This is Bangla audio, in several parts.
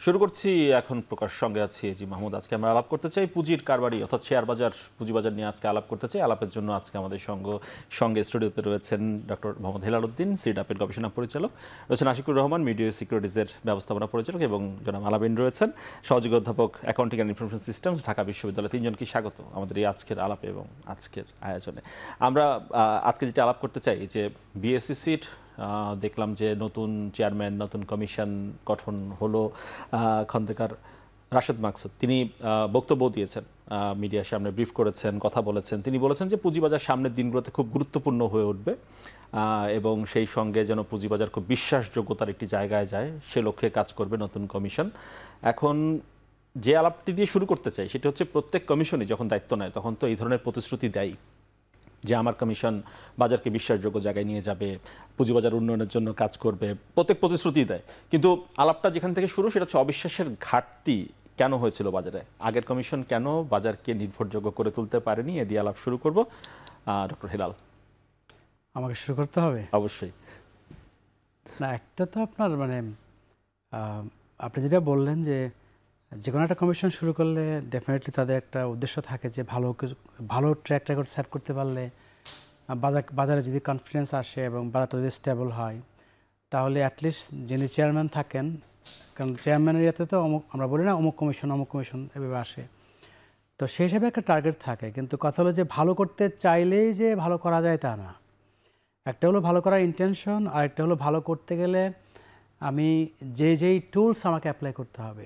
শুরু করছি এখন প্রকাশ সঙ্গে আছি জি মাহমুদ। আজকে আমরা আলাপ করতে চাই পুঁজির কারবারি অর্থাৎ শেয়ার বাজার পুঁজিবাজার নিয়ে আজকে আলাপ করতে চাই। আলাপের জন্য আজকে আমাদের সঙ্গে স্টুডিওতে রয়েছেন ডক্টর মোহাম্মদ হেলাল উদ্দিন, সিডাপের গবেষণা পরিচালক, রয়েছেন আশিকুর রহমান, মিডিয়া সিকিউরিটিজের ব্যবস্থাপনা পরিচালক, এবং জনাব আলাবিন রয়েছেন সহযোগী অধ্যাপক accounting and information systems, Dhaka বিশ্ববিদ্যালয়। তিনজনকে স্বাগত আমাদের এই আজকের আলাপে এবং আজকের আয়োজনে। আমরা আজকে যেটা আলাপ করতে চাই যে বিএসইসির দেখলাম যে নতুন চেয়ারম্যান, নতুন কমিশন গঠন হলো। খন্দকার রাশেদ মাকসুদ তিনি বক্তব্য দিয়েছেন, মিডিয়ার সামনে ব্রিফ করেছেন, কথা বলেছেন। তিনি বলেছেন যে পুঁজিবাজার সামনের দিনগুলোতে খুব গুরুত্বপূর্ণ হয়ে উঠবে এবং সেই সঙ্গে যেন পুঁজিবাজার খুব বিশ্বাসযোগ্যতার একটি জায়গায় যায় সে লক্ষ্যে কাজ করবে নতুন কমিশন। এখন যে আলাপটি দিয়ে শুরু করতে চাই সেটা হচ্ছে প্রত্যেক কমিশনই যখন দায়িত্ব নেয় তখন তো এই ধরনের প্রতিশ্রুতি দেয় যে আমার কমিশন বাজারকে বিশ্বাসযোগ্য জায়গায় নিয়ে যাবে, পুঁজিবাজার উন্নয়নের জন্য কাজ করবে, প্রত্যেক প্রতিশ্রুতি দেয়। কিন্তু আলাপটা যেখান থেকে শুরু সেটা হচ্ছে অবিশ্বাসের ঘাটতি কেন হয়েছিল বাজারে, আগের কমিশন কেন বাজারকে নির্ভরযোগ্য করে তুলতে পারেনি, এ দিয়ে আলাপ শুরু করব। ডক্টর হেলাল, আমাকে শুরু করতে হবে? অবশ্যই। না, একটা তো আপনার আপনি যেটা বললেন যে কোনো একটা কমিশন শুরু করলে ডেফিনেটলি তাদের একটা উদ্দেশ্য থাকে যে ভালো ট্র্যাক রেকর্ড সেট করতে পারলে বাজারে যদি কনফিডেন্স আসে এবং বাজারটা যদি স্টেবল হয় তাহলে অ্যাটলিস্ট যিনি চেয়ারম্যান থাকেন, কারণ চেয়ারম্যানের ইয়েতে তো আমরা বলি না অমুক কমিশন এভাবে আসে, তো সেই হিসাবে একটা টার্গেট থাকে। কিন্তু কথা হলো যে ভালো করতে চাইলেই যে ভালো করা যায় তা না। একটা হলো ভালো করার ইন্টেনশন, আর একটা হলো ভালো করতে গেলে আমি যেই টুলস আমাকে অ্যাপ্লাই করতে হবে।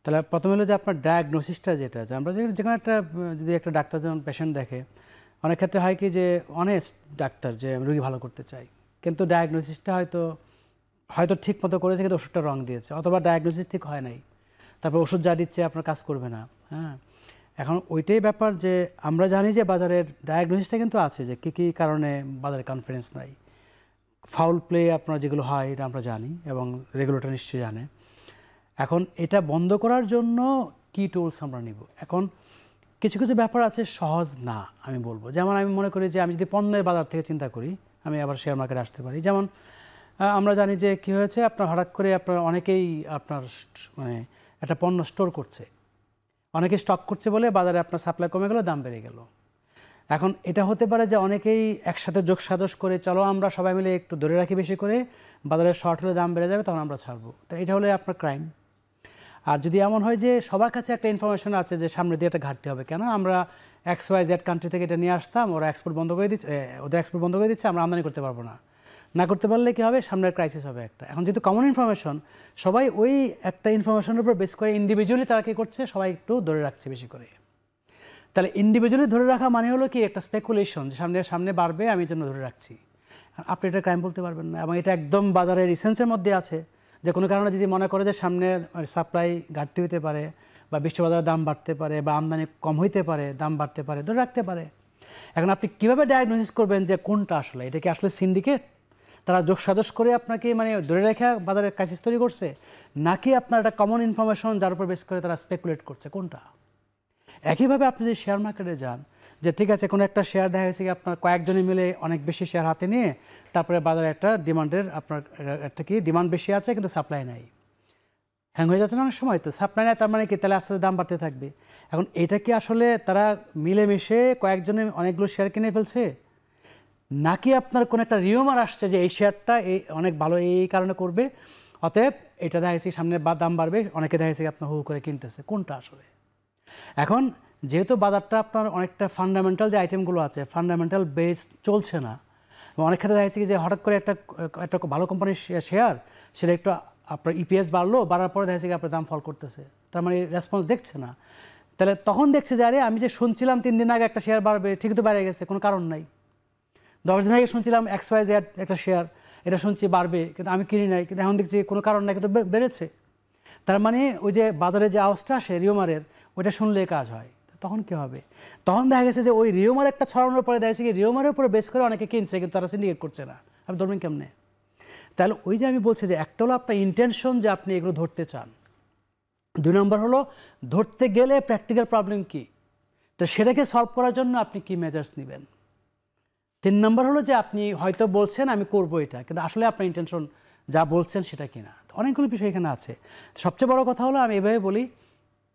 তাহলে প্রথমে হলো যে আপনার ডায়াগনোসিসটা যেটা, যে আমরা যে কোনো একটা যদি একটা ডাক্তার যখন পেশেন্ট দেখে, অনেক ক্ষেত্রে হয় কি যে অনেস্ট ডাক্তার যে রোগী ভালো করতে চাই, কিন্তু ডায়াগনোসিসটা হয়তো ঠিক মতো করেছে কিন্তু ওষুধটা রং দিয়েছে, অথবা ডায়াগনোসিস ঠিক হয় নাই, তারপর ওষুধ যা দিচ্ছে আপনার কাজ করবে না। হ্যাঁ, এখন ওইটাই ব্যাপার যে আমরা জানি যে বাজারের ডায়াগনোসিসটা কিন্তু আছে যে কী কারণে বাজারে কনফিডেন্স নাই, ফাউল প্লে আপনার যেগুলো হয় এটা আমরা জানি এবং রেগুলেটর নিশ্চয়ই জানে। এখন এটা বন্ধ করার জন্য কি টুলস আমরা নিব? এখন কিছু ব্যাপার আছে সহজ না আমি বলবো। যেমন আমি মনে করি যে আমি যদি পণ্যের বাজার থেকে চিন্তা করি, আমি আবার শেয়ার মার্কেটে আসতে পারি। যেমন আমরা জানি যে কী হয়েছে, আপনার হঠাৎ করে আপনার অনেকেই আপনার একটা পণ্য স্টোর করছে, অনেকে স্টক করছে বলে বাজারে আপনার সাপ্লাই কমে গেল, দাম বেড়ে গেল। এখন এটা হতে পারে যে অনেকেই একসাথে যোগসাজশ করে চলো আমরা সবাই মিলে একটু ধরে রাখি বেশি করে, বাজারে শর্ট হলে দাম বেড়ে যাবে তখন আমরা ছাড়বো, তো এটা হলে আপনার ক্রাইম। আর যদি এমন হয় যে সবার কাছে একটা ইনফরমেশন আছে যে সামনে দিয়ে একটা ঘাটতি হবে, কেন আমরা XYZ কান্ট্রি থেকে এটা নিয়ে আসতাম, ওরা এক্সপোর্ট বন্ধ করে দিচ্ছে, ওদের এক্সপোর্ট বন্ধ করে দিচ্ছে, আমরা আমদানি করতে পারবো না করতে পারলে কী হবে, সামনের ক্রাইসিস হবে একটা। এখন যেহেতু কমন ইনফরমেশন, সবাই ওই একটা ইনফরমেশনের উপর বেস করে ইন্ডিভিজুয়ালি তারা কী করছে, সবাই একটু ধরে রাখছে বেশি করে। তাহলে ইন্ডিভিজুয়ালি ধরে রাখা মানে হলো কি একটা স্পেকুলেশন, যে সামনে বাড়বে আমি জন্য ধরে রাখছি। আপনি এটা ক্রাইম বলতে পারবেন না, এবং এটা একদম বাজারের রিসেন্সের মধ্যে আছে যে কোনো কারণে যদি মনে করে যে সামনে সাপ্লাই ঘাটতি হতে পারে বা বিশ্ববাজারে দাম বাড়তে পারে বা আমদানি কম হইতে পারে, দাম বাড়তে পারে, ধরে রাখতে পারে। এখন আপনি কীভাবে ডায়াগনোসিস করবেন যে কোনটা আসলে, এটা কি আসলে সিন্ডিকেট, তারা যোগসাজশ করে আপনাকে ধরে রেখে বাজারে ক্রাইসিস তৈরি করছে, নাকি আপনার একটা কমন ইনফরমেশন যার উপর বেস করে তারা স্পেকুলেট করছে, কোনটা? একইভাবে আপনি যদি শেয়ার মার্কেটে যান, যে ঠিক আছে কোনো একটা শেয়ার দেখা গেছে কি আপনার কয়েকজনে মিলে অনেক বেশি শেয়ার হাতে নিয়ে তারপরে বাজারে একটা ডিমান্ডের আপনার একটা কি ডিমান্ড বেশি আছে কিন্তু সাপ্লাই নাই, হ্যাং হয়ে যাচ্ছে না অনেক সময়, তো সাপ্লাই নাই তার মানে কি, তাহলে আস্তে আস্তে দাম বাড়তে থাকবে। এখন এটা কি আসলে তারা মিলেমিশে কয়েকজনে অনেকগুলো শেয়ার কিনে ফেলছে, নাকি আপনার কোনো একটা রিউমার আসছে যে এই শেয়ারটা অনেক ভালো এই কারণে করবে, অতএব এটা দেখা গেছে সামনে দাম বাড়বে, অনেকে দেখা গেছে আপনার হু করে কিনতেছে, কোনটা আসলে? এখন যেহেতু বাজারটা আপনার অনেকটা ফান্ডামেন্টাল যে আইটেমগুলো আছে ফান্ডামেন্টাল বেস চলছে না, অনেক ক্ষেত্রে দেখা যাচ্ছে যে হঠাৎ করে একটা ভালো কোম্পানির শেয়ার সেটা একটু আপনার EPS বাড়ার পরে দেখা যাচ্ছে কি আপনার দাম ফল করতেছে, তার মানে রেসপন্স দেখছে না। তাহলে তখন দেখছে যে আরে আমি যে শুনছিলাম 3 দিন আগে একটা শেয়ার বাড়বে, ঠিকই তো বেড়ে গেছে, কোনো কারণ নাই। 10 দিন আগে শুনছিলাম XYZ একটা শেয়ার, এটা শুনছি বাড়বে কিন্তু আমি কিনি নাই, কিন্তু এখন দেখছি কোনো কারণ নাই কিন্তু বেড়েছে। তার মানে ওই যে বাজারে যে আওয়াজটা আসে রিউমারের, ওইটা শুনলে কাজ হয়। তখন কী হবে, তখন দেখা গেছে যে ওই রিউমার একটা ছড়ানোর পরে দেখা গেছে কি রিউমারের উপরে বেস করে অনেকে কিনছে কিন্তু তারা সিন্ডিকেট করছে না, আপনি ধরবেন কেমনে? তাহলে ওই যে আমি বলছি যে একটা হলো আপনার ইন্টেনশন যে আপনি এগুলো ধরতে চান, 2 নম্বর হলো ধরতে গেলে প্র্যাকটিক্যাল প্রবলেম কী, তো সেটাকে সলভ করার জন্য আপনি কী মেজার্স নেবেন। 3 নম্বর হলো যে আপনি হয়তো বলছেন আমি করবো এটা, কিন্তু আসলে আপনার ইন্টেনশন যা বলছেন সেটা কিনা। অনেকগুলো বিষয় এখানে আছে। সবচেয়ে বড় কথা হলো, আমি এভাবে বলি,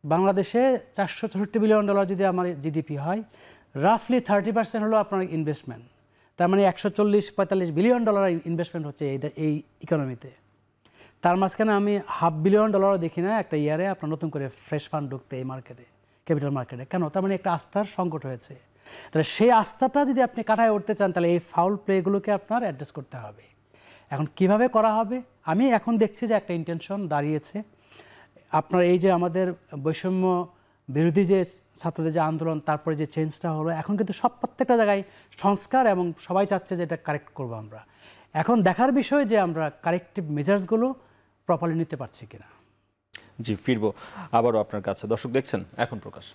বাংলাদেশে $464 বিলিয়ন যদি আমার জিডিপি হয়, রাফলি 30% হলো আপনার ইনভেস্টমেন্ট। তার মানে $140-45 বিলিয়ন ইনভেস্টমেন্ট হচ্ছে এই ইকোনমিতে। তার মাঝখানে আমি $500 বিলিয়ন দেখি না একটা ইয়ারে আপনার নতুন করে ফ্রেশ ফান্ড ঢুকতে এই মার্কেটে, ক্যাপিটাল মার্কেটে। কেন? তার মানে একটা আস্থার সংকট হয়েছে। তাহলে সেই আস্থাটা যদি আপনি কাটায় উঠতে চান, তাহলে এই ফাউল প্লেগুলোকে আপনার অ্যাড্রেস করতে হবে। এখন কিভাবে করা হবে? আমি এখন দেখছি যে একটা ইন্টেনশন দাঁড়িয়েছে। আপনার এই যে আমাদের বৈষম্য বিরোধী যে ছাত্রদের যে আন্দোলন, তারপরে যে চেঞ্জটা হলো, এখন কিন্তু প্রত্যেকটা জায়গায় সংস্কার, এবং সবাই চাচ্ছে যে এটা কারেক্ট করবো আমরা। এখন দেখার বিষয় যে আমরা কারেক্টিভ মেজার্সগুলো প্রপারলি নিতে পারছি কিনা। জি, ফিরবো আবারও আপনার কাছে। দর্শক দেখছেন এখন প্রকাশ।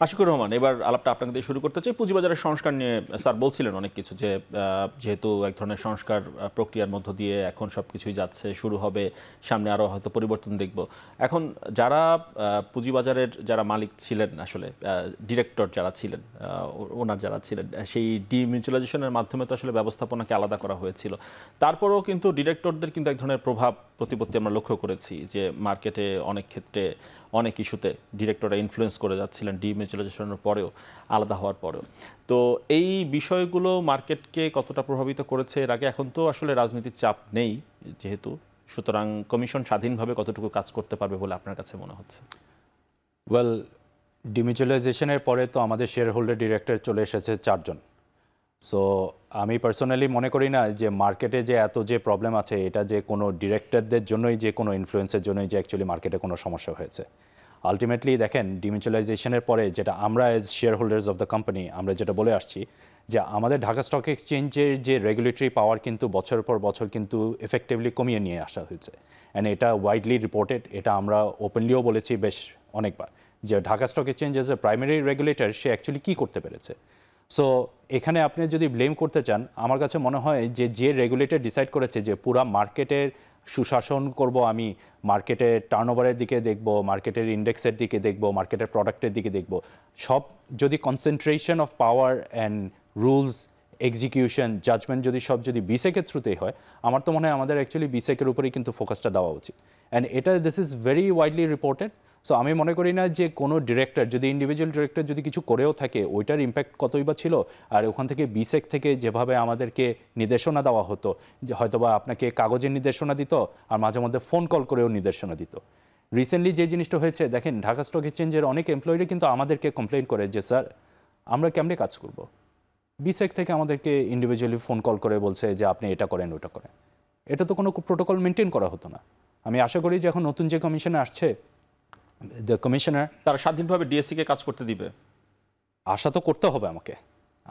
আশিকুর রহমান, এবার আলাপটা আপনাকে দিয়ে শুরু করতে চাই। পুঁজিবাজারের সংস্কার নিয়ে স্যার বলছিলেন অনেক কিছু, যে যেহেতু এক ধরনের সংস্কার প্রক্রিয়ার মধ্য দিয়ে এখন সব কিছুই যাচ্ছে, শুরু হবে, সামনে আরও হয়তো পরিবর্তন দেখব। এখন যারা পুঁজিবাজারের যারা মালিক ছিলেন, আসলে ডিরেক্টর যারা ছিলেন, ওনার যারা ছিলেন, সেই ডিমিউচুয়ালাইজেশনের মাধ্যমে তো আসলে ব্যবস্থাপনাকে আলাদা করা হয়েছিল। তারপরেও কিন্তু ডিরেক্টরদের কিন্তু এক ধরনের প্রভাব প্রতিপত্তি আমরা লক্ষ্য করেছি, যে মার্কেটে অনেক ক্ষেত্রে অনেক ইস্যুতে ডিরেক্টররা ইনফ্লুয়েন্স করে যাচ্ছিলেন ডিমিউচুয়ালাইজেশনের পরেও, আলাদা হওয়ার পরেও। তো এই বিষয়গুলো মার্কেটকে কতটা প্রভাবিত করেছে এর আগে? এখন তো আসলে রাজনীতির চাপ নেই যেহেতু, সুতরাং কমিশন স্বাধীনভাবে কতটুকু কাজ করতে পারবে বলে আপনার কাছে মনে হচ্ছে? ওয়েল, ডিমিউচুয়ালাইজেশনের পরে তো আমাদের শেয়ার হোল্ডার ডিরেক্টর চলে এসেছে 4 জন। সো আমি পার্সোনালি মনে করি না যে মার্কেটে যে এত যে প্রবলেম আছে, এটা যে কোনো ডিরেক্টরদের জন্যই, যে কোনো ইনফ্লুয়েন্সের জন্যই যে অ্যাকচুয়ালি মার্কেটে কোনো সমস্যা হয়েছে। আলটিমেটলি দেখেন, ডিমিউচুয়ালাইজেশনের পরে যেটা আমরা as shareholders of the company আমরা যেটা বলে আসছি, যে আমাদের ঢাকা স্টক এক্সচেঞ্জের যে রেগুলেটরি পাওয়ার কিন্তু বছরের পর বছর কিন্তু এফেক্টিভলি কমিয়ে নিয়ে আসা হয়েছে। অ্যান্ড এটা ওয়াইডলি রিপোর্টেড, এটা আমরা ওপেনলিও বলেছি বেশ অনেকবার, যে Dhaka stock exchange as a primary regulator সে অ্যাকচুয়ালি কী করতে পেরেছে। সো এখানে আপনি যদি ব্লেম করতে চান, আমার কাছে মনে হয় যে রেগুলেটর ডিসাইড করেছে যে পুরা মার্কেটের সুশাসন করব, আমি মার্কেটের টার্নওভারের দিকে দেখব, মার্কেটের ইন্ডেক্সের দিকে দেখব, মার্কেটের প্রোডাক্টের দিকে দেখব, সব যদি concentration of power and rules, execution, judgment যদি বিসেকের থ্রুতেই হয়, আমার তো মনে হয় আমাদের অ্যাকচুয়ালি বিসেকের উপরেই কিন্তু ফোকাসটা দেওয়া উচিত। অ্যান্ড এটা this is very widely reported. So আমি মনে করি না যে কোনো ডিরেক্টর যদি ইন্ডিভিজুয়াল ডিরেক্টর যদি কিছু করেও থাকে, ওইটার ইম্প্যাক্ট কতই বা ছিল। আর ওখান থেকে বিসেক থেকে যেভাবে আমাদেরকে নির্দেশনা দেওয়া হতো, যে হয়তোবা আপনাকে কাগজের নির্দেশনা দিত, আর মাঝে মধ্যে ফোন কল করেও নির্দেশনা দিত। রিসেন্টলি যে জিনিসটা হয়েছে দেখেন, ঢাকা স্টক এক্সচেঞ্জের অনেক এমপ্লয়িরা কিন্তু আমাদেরকে কমপ্লেন করে যে স্যার আমরা কেমনে কাজ করব। বিসেক থেকে আমাদেরকে ইন্ডিভিজুয়ালি ফোন কল করে বলছে যে আপনি এটা করেন ওটা করেন। এটা তো কোনো প্রোটোকল মেনটেন করা হতো না। আমি আশা করি যে এখন নতুন যে কমিশনে আসছে, দ্য কমিশনার, তারা স্বাধীনভাবে ডিএসসিকে কাজ করতে দিবে? আশা তো করতে হবে আমাকে,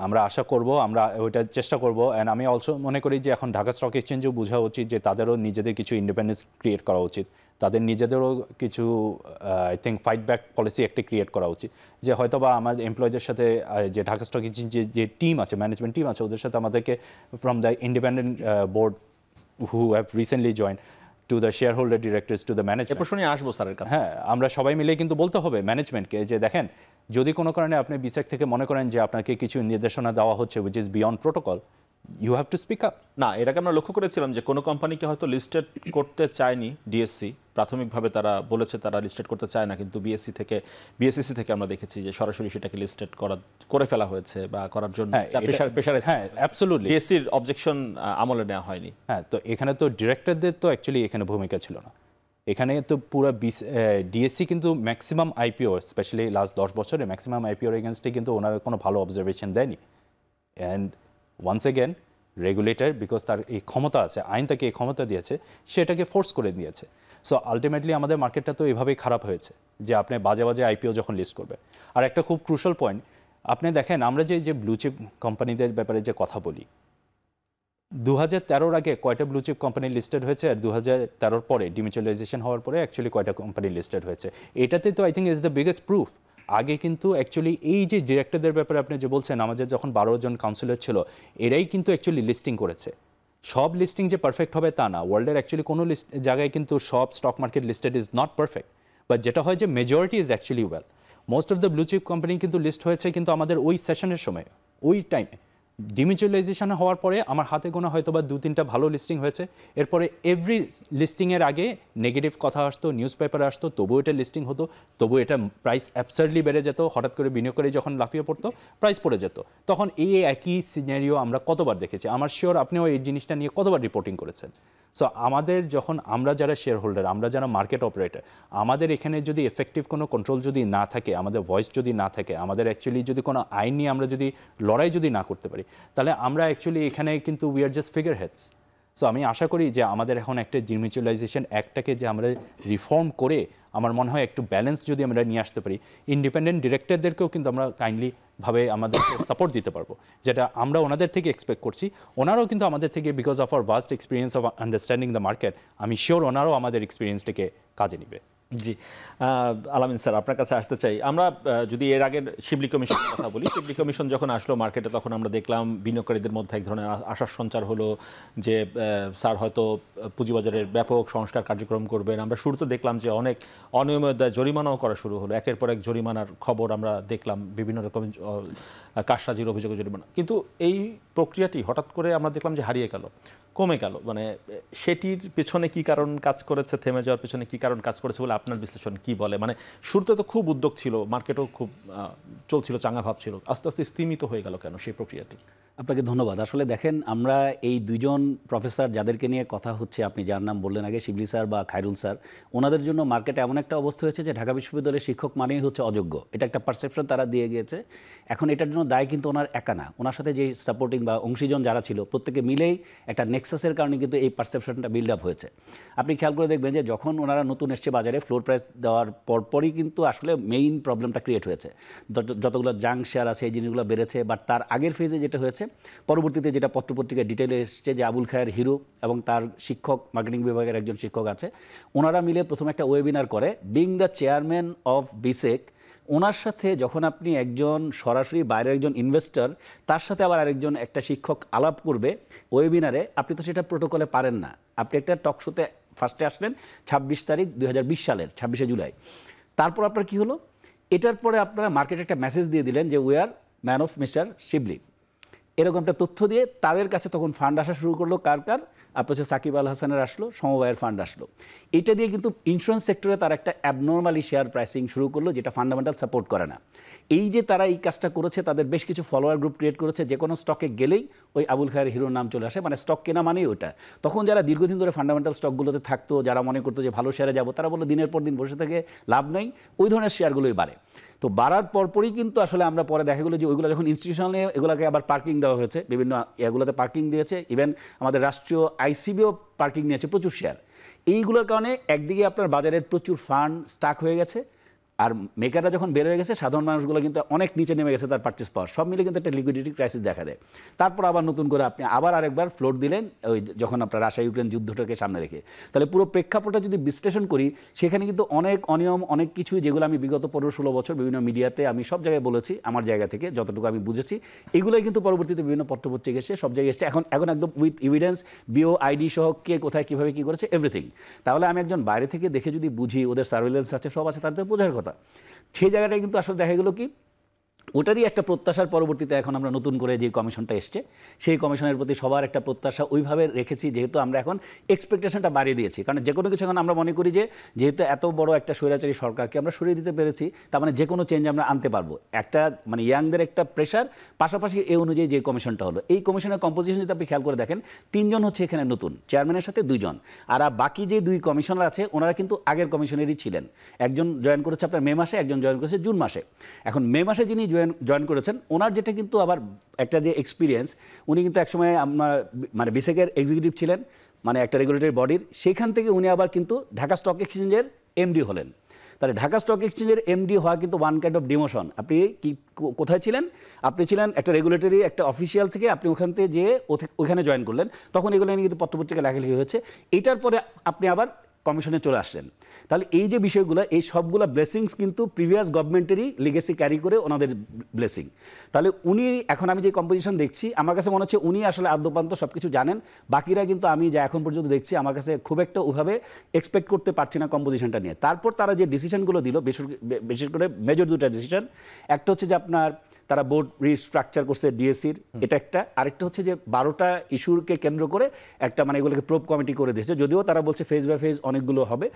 আমরা আশা করব, আমরা ওইটা চেষ্টা করব। অ্যান্ড আমি অলসো মনে করি যে এখন ঢাকা স্টক এক্সচেঞ্জও বোঝা উচিত যে তাদেরও নিজেদের কিছু ইন্ডিপেন্ডেন্স ক্রিয়েট করা উচিত, তাদের নিজেদেরও কিছু I think fight back policy একটা ক্রিয়েট করা উচিত, যে হয়তো বা আমার এমপ্লয়ীদের সাথে যে ঢাকা স্টক এক্সচেঞ্জের যে টিম আছে, ম্যানেজমেন্ট টিম আছে, ওদের সাথে আমাদেরকে from the independent board who have recently joint to the shareholder directors to the management, এ প্রশ্ন নিয়ে আসবো স্যারের কাছে। হ্যাঁ, আমরা সবাই মিলে কিন্তু বলতে হবে ম্যানেজমেন্টকে যে দেখেন, যদি কোনো কারণে আপনি বিসেক থেকে মনে করেন যে আপনাকে কিছু নির্দেশনা দেওয়া হচ্ছে which is beyond protocol, you have to speak up. না, এর আগে আমরা লক্ষ্য করেছিলাম যে কোনো কোম্পানিকে হয়তো লিস্টেড করতে চায়নি ডিএসসি, প্রাথমিকভাবে তারা বলেছে তারা লিস্টেড করতে চায় না, কিন্তু বিএসসি থেকে আমরা দেখেছি যে সরাসরি সেটাকে লিস্টেড করে ফেলা হয়েছে, বা করার জন্য প্রেশার। হ্যাঁ, অ্যাবসলিউটলি ডিএসসির অবজেকশন আমলে নেওয়া হয়নি। হ্যাঁ, তো এখানে তো ডিরেক্টরদের তো অ্যাকচুয়ালি এখানে ভূমিকা ছিল না। এখানে তো পুরো ডিএসসি কিন্তু ম্যাক্সিমাম আইপিও, স্পেশালি লাস্ট 10 বছরে ম্যাক্সিমাম আইপিওর এগেনস্টে কিন্তু ওনারা কোনো ভালো অবজারভেশন দেয়নি। And once again regulator, because তার এই ক্ষমতা আছে, আইন তাকে এই ক্ষমতা দিয়েছে, সেটাকে ফোর্স করে দিয়েছে। সো আলটিমেটলি আমাদের মার্কেটটা তো এভাবেই খারাপ হয়েছে যে আপনি বাজে বাজে আইপিও যখন লিস্ট করবে। আর একটা খুব ক্রুশাল পয়েন্ট, আপনি দেখেন আমরা যে ব্লু চিপ কোম্পানিদের ব্যাপারে যে কথা বলি, 2013 আগে কয়টা ব্লু চিপ কোম্পানি লিস্টেড হয়েছে, আর 2013 পরে ডিমিউচুয়ালাইজেশন হওয়ার পরে অ্যাকচুয়ালি কয়টা কোম্পানি লিস্টেড হয়েছে, এটাতে তো I think is the biggest proof. আগে কিন্তু অ্যাকচুয়ালি এই যে ডিরেক্টরদের ব্যাপারে আপনি যে বলছেন, আমাদের যখন 12 জন কাউন্সিলর ছিল, এরাই কিন্তু অ্যাকচুয়ালি লিস্টিং করেছে। সব লিস্টিং যে পারফেক্ট হবে তা না, ওয়ার্ল্ডের অ্যাকচুয়ালি কোনো জায়গায় কিন্তু সব stock market listed is not perfect, but যেটা হয় যে majority is actually well. Most of the blue chip company কিন্তু লিস্ট হয়েছে কিন্তু আমাদের ওই সেশনের সময়, ওই টাইমে ডিমিউচুয়ালাইজেশন হওয়ার পরে আমার হাতে গোনা হয়তো বা 2-3টা ভালো লিস্টিং হয়েছে, এরপরে এভরি লিস্টিংয়ের আগে নেগেটিভ কথা আসতো, নিউজ পেপারে আসতো, তবুও এটা লিস্টিং হতো, তবুও এটা প্রাইস অ্যাবসার্ডলি বেড়ে যেত, হঠাৎ করে বিনিয়োগকারী যখন লাফিয়ে পড়তো প্রাইস পড়ে যেত। তখন এই একই সিনারিও আমরা কতবার দেখেছি, আমার শিওর আপনিও এই জিনিসটা নিয়ে কতবার রিপোর্টিং করেছেন। সো আমাদের যখন আমরা যারা শেয়ার হোল্ডার, আমরা যারা মার্কেট অপারেটর, আমাদের এখানে যদি এফেক্টিভ কোনো কন্ট্রোল যদি না থাকে, আমাদের ভয়েস যদি না থাকে, আমাদের অ্যাকচুয়ালি যদি কোনো আইন নিয়ে আমরা যদি লড়াই যদি না করতে পারি, তাহলে আমরা অ্যাকচুয়ালি এখানে কিন্তু we are just figureheads. So আমি আশা করি যে আমাদের এখন একটা ডিমিউচুয়ালাইজেশন অ্যাক্টটাকে যে আমরা রিফর্ম করে আমার মনে হয় একটু ব্যালেন্স যদি আমরা নিয়ে আসতে পারি, ইন্ডিপেন্ডেন্ট ডিরেক্টরদেরকেও কিন্তু আমরা কাইন্ডলি ভাবে আমাদের সাপোর্ট দিতে পারবো, যেটা আমরা ওনাদের থেকে এক্সপেক্ট করছি। ওনারাও কিন্তু আমাদের থেকে, because of our vast experience of understanding the market, আমি শিওর ওনারাও আমাদের এক্সপিরিয়েন্সটাকে কাজে নেবে। জি, আলামিন স্যার, আপনার কাছে আসতে চাই। আমরা যদি এর আগের শিবলি কমিশনের কথা বলি, শিবলি কমিশন যখন আসলো মার্কেটে, তখন আমরা দেখলাম বিনিয়োগকারীদের মধ্যে এক ধরনের আশার সঞ্চার হলো যে স্যার হয়তো পুঁজিবাজারের ব্যাপক সংস্কার কার্যক্রম করবেন। আমরা শুরুতে দেখলাম যে অনেক অনিয়মিততায় জরিমানাও করা শুরু হলো, একের পর এক জরিমানার খবর আমরা দেখলাম, বিভিন্ন রকম কারসাজির অভিযোগে জরিমানা। কিন্তু এই প্রক্রিয়াটি হঠাৎ করে আমরা দেখলাম যে হারিয়ে গেল, কমে গেল। মানে সেটির পেছনে কি কারণ কাজ করেছে, থেমে যাওয়ার পেছনে কি কারণ কাজ করেছে বলে আপনার বিশ্লেষণ কি বলে? মানে শুরুতে তো খুব উদ্যোগ ছিল, মার্কেটও খুব চলছিল, চাঙ্গা ভাব ছিল, আস্তে আস্তে স্তিমিত হয়ে গেল কেন সেই প্রক্রিয়াটি? আপনাকে ধন্যবাদ। আসলে দেখেন, আমরা এই দুইজন প্রফেসর যাদেরকে নিয়ে কথা হচ্ছে, আপনি যার নাম বললেন আগে, শিবলি স্যার বা খায়রুল স্যার, ওনাদের জন্য মার্কেটে এমন একটা অবস্থা হয়েছে যে ঢাকা বিশ্ববিদ্যালয়ের শিক্ষক মানেই হচ্ছে অযোগ্য, এটা একটা পারসেপশন তারা দিয়ে গিয়েছে। এখন এটার জন্য দায় কিন্তু ওনার একা না, ওনার সাথে যে সাপোর্টিং বা অংশীজন যারা ছিল, প্রত্যেকে মিলেই একটা নেক্সাসের কারণে কিন্তু এই পারসেপশনটা বিল্ড আপ হয়েছে। আপনি খেয়াল করে দেখবেন যে যখন ওনারা নতুন এসছে বাজারে, ফ্লোর প্রাইস দেওয়ার পরপরই কিন্তু আসলে মেইন প্রবলেমটা ক্রিয়েট হয়েছে। যতগুলো জাঙ্ক শেয়ার আছে এই জিনিসগুলো বেড়েছে, বাট তার আগের ফেজে যেটা হয়েছে, পরবর্তীতে যেটা পত্রপত্রিকায় ডিটেলে এসছে যে আবুল খায়ের হিরো এবং তার শিক্ষক, মার্কেটিং বিভাগের একজন শিক্ষক আছে, ওনারা মিলে প্রথমে একটা ওয়েবিনার করে, being the chairman of BSEC. ওনার সাথে যখন আপনি একজন সরাসরি বাইরের একজন ইনভেস্টর, তার সাথে আবার আরেকজন একটা শিক্ষক আলাপ করবে ওয়েবিনারে, আপনি তো সেটা প্রোটোকলে পারেন না। আপনি একটা টক শোতে ফার্স্টে আসলেন 26 তারিখ 2020 সালের 26শে জুলাই। তারপর আপনার কি হলো, এটার পরে আপনারা মার্কেটে একটা মেসেজ দিয়ে দিলেন যে we are man of mister Shibli, এরকম একটা তথ্য দিয়ে তাদের কাছে তখন ফান্ড আসা শুরু করলো। কার আপনার হচ্ছে সাকিব আল হাসানের আসলো, সমবায়ের ফান্ড আসলো। এটা দিয়ে কিন্তু ইন্স্যুরেন্স সেক্টরে তারা একটা অ্যাবনর্মালি শেয়ার প্রাইসিং শুরু করলো, যেটা ফান্ডামেন্টাল সাপোর্ট করে না। এই যে তারা এই কাজটা করেছে, তাদের বেশ কিছু ফলোয়ার গ্রুপ ক্রিয়েট করেছে, যে কোনো স্টকে গেলেই ওই আবুল খায়ের হিরোর নাম চলে আসে, মানে স্টক কেনা মানেই ওটা। তখন যারা দীর্ঘদিন ধরে ফান্ডামেন্টাল স্টকগুলোতে থাকতো, যারা মনে করতো যে ভালো শেয়ারে যাবো, তারা বললো দিনের পর দিন বসে থেকে লাভ নেই, ওই ধরনের শেয়ারগুলোই বাড়ে। তো বাড়ার পরপরই কিন্তু আসলে আমরা পরে দেখা গেলো যে ওইগুলো যখন ইনস্টিটিউশনালে এগুলোকে আবার পার্কিং দেওয়া হয়েছে, বিভিন্ন এগুলোতে পার্কিং দিয়েছে, ইভেন আমাদের রাষ্ট্রীয় আইসিবিও পার্কিং নিয়েছে প্রচুর শেয়ার। এইগুলোর কারণে একদিকে আপনার বাজারের প্রচুর ফান্ড স্টাক হয়ে গেছে, আর মেকাররা যখন বের হয়ে গেছে, সাধারণ মানুষগুলো কিন্তু অনেক নিচে নেমে গেছে তার পারচেস পাওয়ার, সব মিলে কিন্তু একটা লিকুইডিটি ক্রাইসিস দেখা দেয়। তারপর আবার নতুন করে আপনি আবার আরেকবার ফ্লোট দিলেন ওই যখন আপনার রাশিয়া ইউক্রেন যুদ্ধটাকে সামনে রেখে। তাহলে পুরো প্রেক্ষাপটটা যদি বিশ্লেষণ করি, সেখানে কিন্তু অনেক অনিয়ম, অনেক কিছুই, যেগুলো আমি বিগত 15-16 বছর বিভিন্ন মিডিয়াতে আমি সব জায়গায় বলেছি, আমার জায়গা থেকে যতটুকু আমি বুঝেছি, এগুলোই কিন্তু পরবর্তীতে বিভিন্ন পত্রপত্রিকা এসে সব জায়গায় এসছে। এখন একদম উইথ এভিডেন্স, বিও আইডি সহ কে কোথায় কীভাবে কী করেছে, এভরিথিং। তাহলে আমি একজন বাইরে থেকে দেখে যদি বুঝি, ওদের সার্ভেলেন্স আছে, সব আছে, তাদের বোঝার কথা। সেই জায়গাটায় কিন্তু আসলে দেখা গেলো কি, ওটারই একটা প্রত্যাশার পরবর্তীতে এখন আমরা নতুন করে যে কমিশনটা এসছে, সেই কমিশনের প্রতি সবার একটা প্রত্যাশা ওইভাবে রেখেছি, যেহেতু আমরা এখন এক্সপেকটেশনটা বাড়িয়ে দিয়েছি। কারণ যে কোনো কিছু এখন আমরা মনে করি যে যেহেতু এত বড় একটা স্বৈরাচারী সরকারকে আমরা সরিয়ে দিতে পেরেছি, তার মানে যে কোনো চেঞ্জ আমরা আনতে পারবো। একটা মানে ইয়াংদের একটা প্রেশার, পাশাপাশি এই অনুযায়ী যে কমিশনটা হলো, এই কমিশনের কম্পোজিশন যদি আপনি খেয়াল করে দেখেন, 3 জন হচ্ছে এখানে নতুন, চেয়ারম্যানের সাথে 2 জন, আর বাকি যে 2 কমিশনার আছে ওনারা কিন্তু আগের কমিশনেরই ছিলেন। একজন জয়েন করেছে আপনার মে মাসে, একজন জয়েন করেছে জুন মাসে। এখন মে মাসে যিনি জয়েন করেছেন, ওনার যেটা কিন্তু আবার একটা যে এক্সপিরিয়েন্স, উনি কিন্তু একসময় আমরা মানে বিসেকের এক্সিকিউটিভ ছিলেন, মানে একটা রেগুলেটরি বডির, সেইখান থেকে উনি আবার কিন্তু ঢাকা স্টক এক্সচেঞ্জের এমডি হলেন। তাহলে ঢাকা স্টক এক্সচেঞ্জের এমডি হওয়া কিন্তু ওয়ান কাইন্ড অফ ডিমোশন। আপনি কি কোথায় ছিলেন? আপনি ছিলেন একটা রেগুলেটরি একটা অফিসিয়াল থেকে, আপনি ওখান থেকে যেয়ে ওখানে জয়েন করলেন, তখন এগুলো নিয়ে কিন্তু পত্রপত্রিকা লেখালেখি হয়েছে। এইটার পরে আপনি আবার কমিশনে চলে আসলেন। তাহলে এই যে বিষয়গুলো, এই সবগুলো ব্লেসিংস কিন্তু প্রিভিয়াস গভর্নমেন্টেরই লিগেসি ক্যারি করে ওনাদের ব্লেসিং। তাহলে উনি এখন আমি যে কম্পোজিশন দেখছি, আমার কাছে মনে হচ্ছে উনি আসলে আদ্যপান্ত সব কিছু জানেন। বাকিরা কিন্তু আমি যা এখন পর্যন্ত দেখছি, আমার কাছে খুব একটা ওইভাবে এক্সপেক্ট করতে পারছি না কম্পোজিশনটা নিয়ে। তারপর তারা যে ডিসিশনগুলো দিল, বিশেষ করে মেজর 2টা ডিসিশন, একটা হচ্ছে যে আপনার তারা বোর্ড রিস্ট্রাকচার করছে ডিএসসির, এটা একটা। আরেকটা হচ্ছে যে 12টা ইস্যুকে কেন্দ্র করে একটা মানে এগুলোকে প্রোব কমিটি করে দিয়েছে, যদিও তারা বলছে ফেজ বাই ফেজ অনেকগুলো হবে,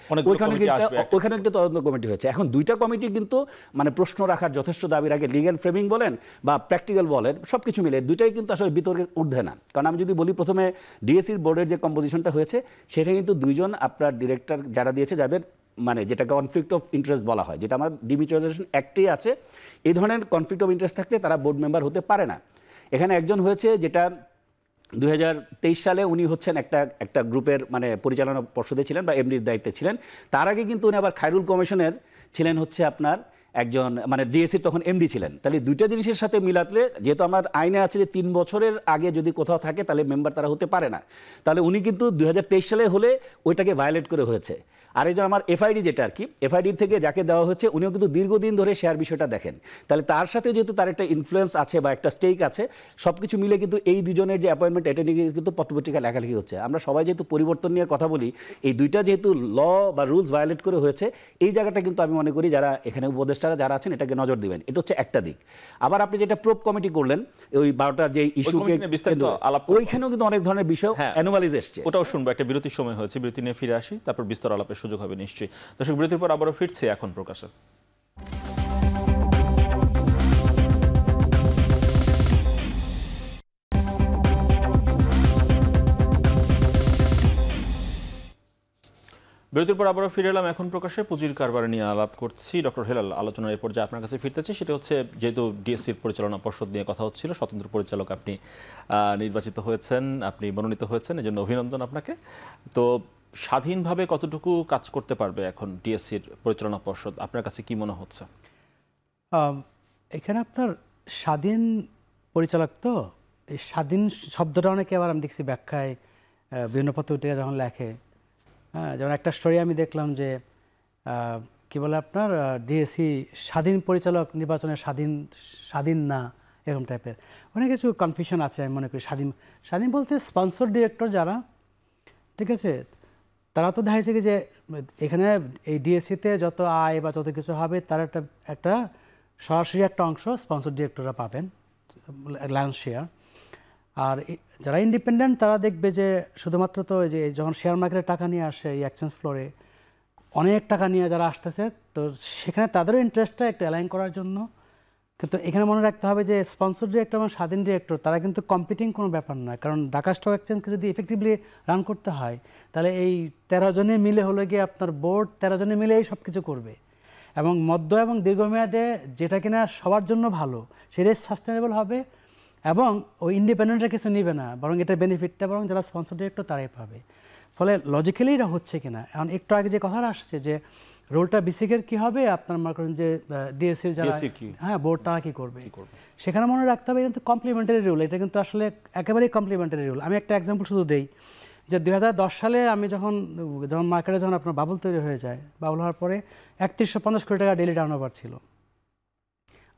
ওইখানে একটা তদন্ত কমিটি হয়েছে। এখন 2টা কমিটি কিন্তু মানে প্রশ্ন রাখার যথেষ্ট দাবির আগে লিগ্যাল ফ্রেমিং বলেন বা প্র্যাকটিক্যাল বলেন সব কিছু মিলে 2টাই কিন্তু আসলে বিতর্কের ঊর্ধ্বে না। কারণ আমি যদি বলি প্রথমে ডিএসসির বোর্ডের যে কম্পোজিশনটা হয়েছে সেখানে কিন্তু 2জন আপনার ডিরেক্টর যারা দিয়েছে, যাদের মানে যেটা কনফ্লিক্ট অফ ইন্টারেস্ট বলা হয়, যেটা আমার ডিমিউচুয়ালাইজেশন অ্যাক্টেই আছে, এই ধরনের কনফ্লিক্ট অফ ইন্টারেস্ট থাকলে তারা বোর্ড মেম্বার হতে পারে না। এখানে একজন হয়েছে, যেটা 2023 সালে উনি হচ্ছেন একটা গ্রুপের মানে পরিচালনা পর্ষদে ছিলেন বা এমডির দায়িত্বে ছিলেন। তার আগে কিন্তু উনি আবার খায়রুল কমিশনের ছিলেন হচ্ছে আপনার একজন মানে ডিএসসির তখন এমডি ছিলেন। তাহলে 2টা জিনিসের সাথে মিলাতলে, যেহেতু আমার আইনে আছে যে 3 বছরের আগে যদি কোথাও থাকে তাহলে মেম্বার তারা হতে পারে না, তাহলে উনি কিন্তু 2023 সালে হলে ওইটাকে ভায়োলেট করে হয়েছে। আর এই যে আমার এফআইডি যেটা আর কি, এফআইডি থেকে যাকে দেওয়া হচ্ছে উনিও কিন্তু দীর্ঘদিন ধরে শেয়ার বিষয়টা দেখেন, তাহলে তার সাথে যেহেতু তার একটা ইনফ্লুয়েন্স আছে বা একটা স্টেক আছে, সব কিছু মিলে কিন্তু এই দুজনের যে অ্যাপয়েন্টমেন্ট এটা নিয়ে কিন্তু পত্রপত্রিকা লেখালেখি হচ্ছে। আমরা সবাই যেহেতু পরিবর্তন নিয়ে কথা বলি, এই 2টা যেহেতু ল বা রুলস ভায়োলেট করে হয়েছে, এই জায়গাটা কিন্তু আমি মনে করি যারা এখানে উপদেষ্টারা যারা আছেন এটাকে নজর দিবেন। এটা হচ্ছে একটা দিক। আবার আপনি যেটা প্রোব কমিটি করলেন ওই 12টার যে ইস্যুকে, ওইখানেও কিন্তু অনেক ধরনের বিষয় অ্যানোমালিজ এসছে, ওটাও শুনবো। একটা বিরতির সময় হয়েছে, বিরতি নিয়ে ফিরে আসি, তারপর বিস্তর আলাপের সুযোগ হবে নিশ্চয়ই। দর্শক, বিরতির পর আবারও ফিরছে এখন প্রকাশে। বিরতির পর আবারও ফিরে এলাম এখন প্রকাশে। পুঁজির কারবার নিয়ে আলাপ করছি। ডক্টর হেলাল, আলোচনার এরপর যে আপনার কাছে ফিরতেছি সেটা হচ্ছে, যেহেতু ডিএসসির পরিচালনা পর্ষদ নিয়ে কথা হচ্ছিল, স্বতন্ত্র পরিচালক আপনি নির্বাচিত হয়েছেন, আপনি মনোনীত হয়েছেন, এজন্য অভিনন্দন আপনাকে। তো স্বাধীনভাবে কতটুকু কাজ করতে পারবে এখন ডিএসসির পরিচালনা পর্ষদ, আপনার কাছে কি মনে হচ্ছে? এখানে আপনার স্বাধীন পরিচালক, তো এই স্বাধীন শব্দটা অনেকে আবার আমি দেখছি ব্যাখ্যায় বিভিন্ন পত্রিকা যখন লেখে, হ্যাঁ, যেমন একটা স্টোরি আমি দেখলাম যে কি বলে আপনার ডিএসসি স্বাধীন পরিচালক নির্বাচনে স্বাধীন না, এরকম টাইপের অনেক কিছু কনফিউশন আছে। আমি মনে করি স্বাধীন বলতে স্পন্সর ডিরেক্টর যারা, ঠিক আছে, তারা তো দেখাইছে কি যে এখানে এই ডিএসসিতে যত আয় বা যত কিছু হবে তার একটা সরাসরি একটা অংশ স্পন্সর ডিরেক্টররা পাবেন, লায়ন্স শেয়ার। আর যারা ইন্ডিপেন্ডেন্ট তারা দেখবে যে শুধুমাত্র তো যে যখন শেয়ার মার্কেটে টাকা নিয়ে আসে এই এক্সচেঞ্জ ফ্লোরে অনেক টাকা নিয়ে যারা আসতেছে, তো সেখানে তাদেরও ইন্টারেস্টটা একটু অ্যালাইন করার জন্য। কিন্তু এখানে মনে রাখতে হবে যে স্পন্সর ডিরেক্টর এবং স্বাধীন ডিরেক্টর তারা কিন্তু কম্পিটিং কোনো ব্যাপার নয়। কারণ ঢাকা স্টক এক্সচেঞ্জকে যদি এফেক্টিভলি রান করতে হয় তাহলে এই 13 জনে মিলে হলো গিয়ে আপনার বোর্ড 13 জনে মিলে এই সব কিছু করবে, এবং মধ্য এবং দীর্ঘমেয়াদে যেটা কিনা সবার জন্য ভালো সেটাই সাস্টেনেবল হবে, এবং ওই ইন্ডিপেন্ডেন্টরা কিছু নিবে না, বরং এটা বেনিফিটটা বরং যারা স্পন্সর ডিরেক্টর তারাই পাবে। ফলে লজিক্যালি এটা হচ্ছে কিনা। এখন একটু আগে যে কথাটা আসছে যে রোলটা বিসিকের কি হবে, আপনার মনে করেন যে ডিএসসির যারা হ্যাঁ বোর্ড তারা কি করবে, সেখানে মনে রাখতে হবে কিন্তু কমপ্লিমেন্টারি রুল। এটা কিন্তু আসলে একেবারেই কমপ্লিমেন্টারি রুল। আমি একটা এক্সাম্পল শুধু দেই যে 2010 সালে আমি যখন মার্কেটে যখন আপনার বাবল তৈরি হয়ে যায়, বাবল হওয়ার পরে 3150 কোটি টাকা ডেইলি টার্নওভার ছিল।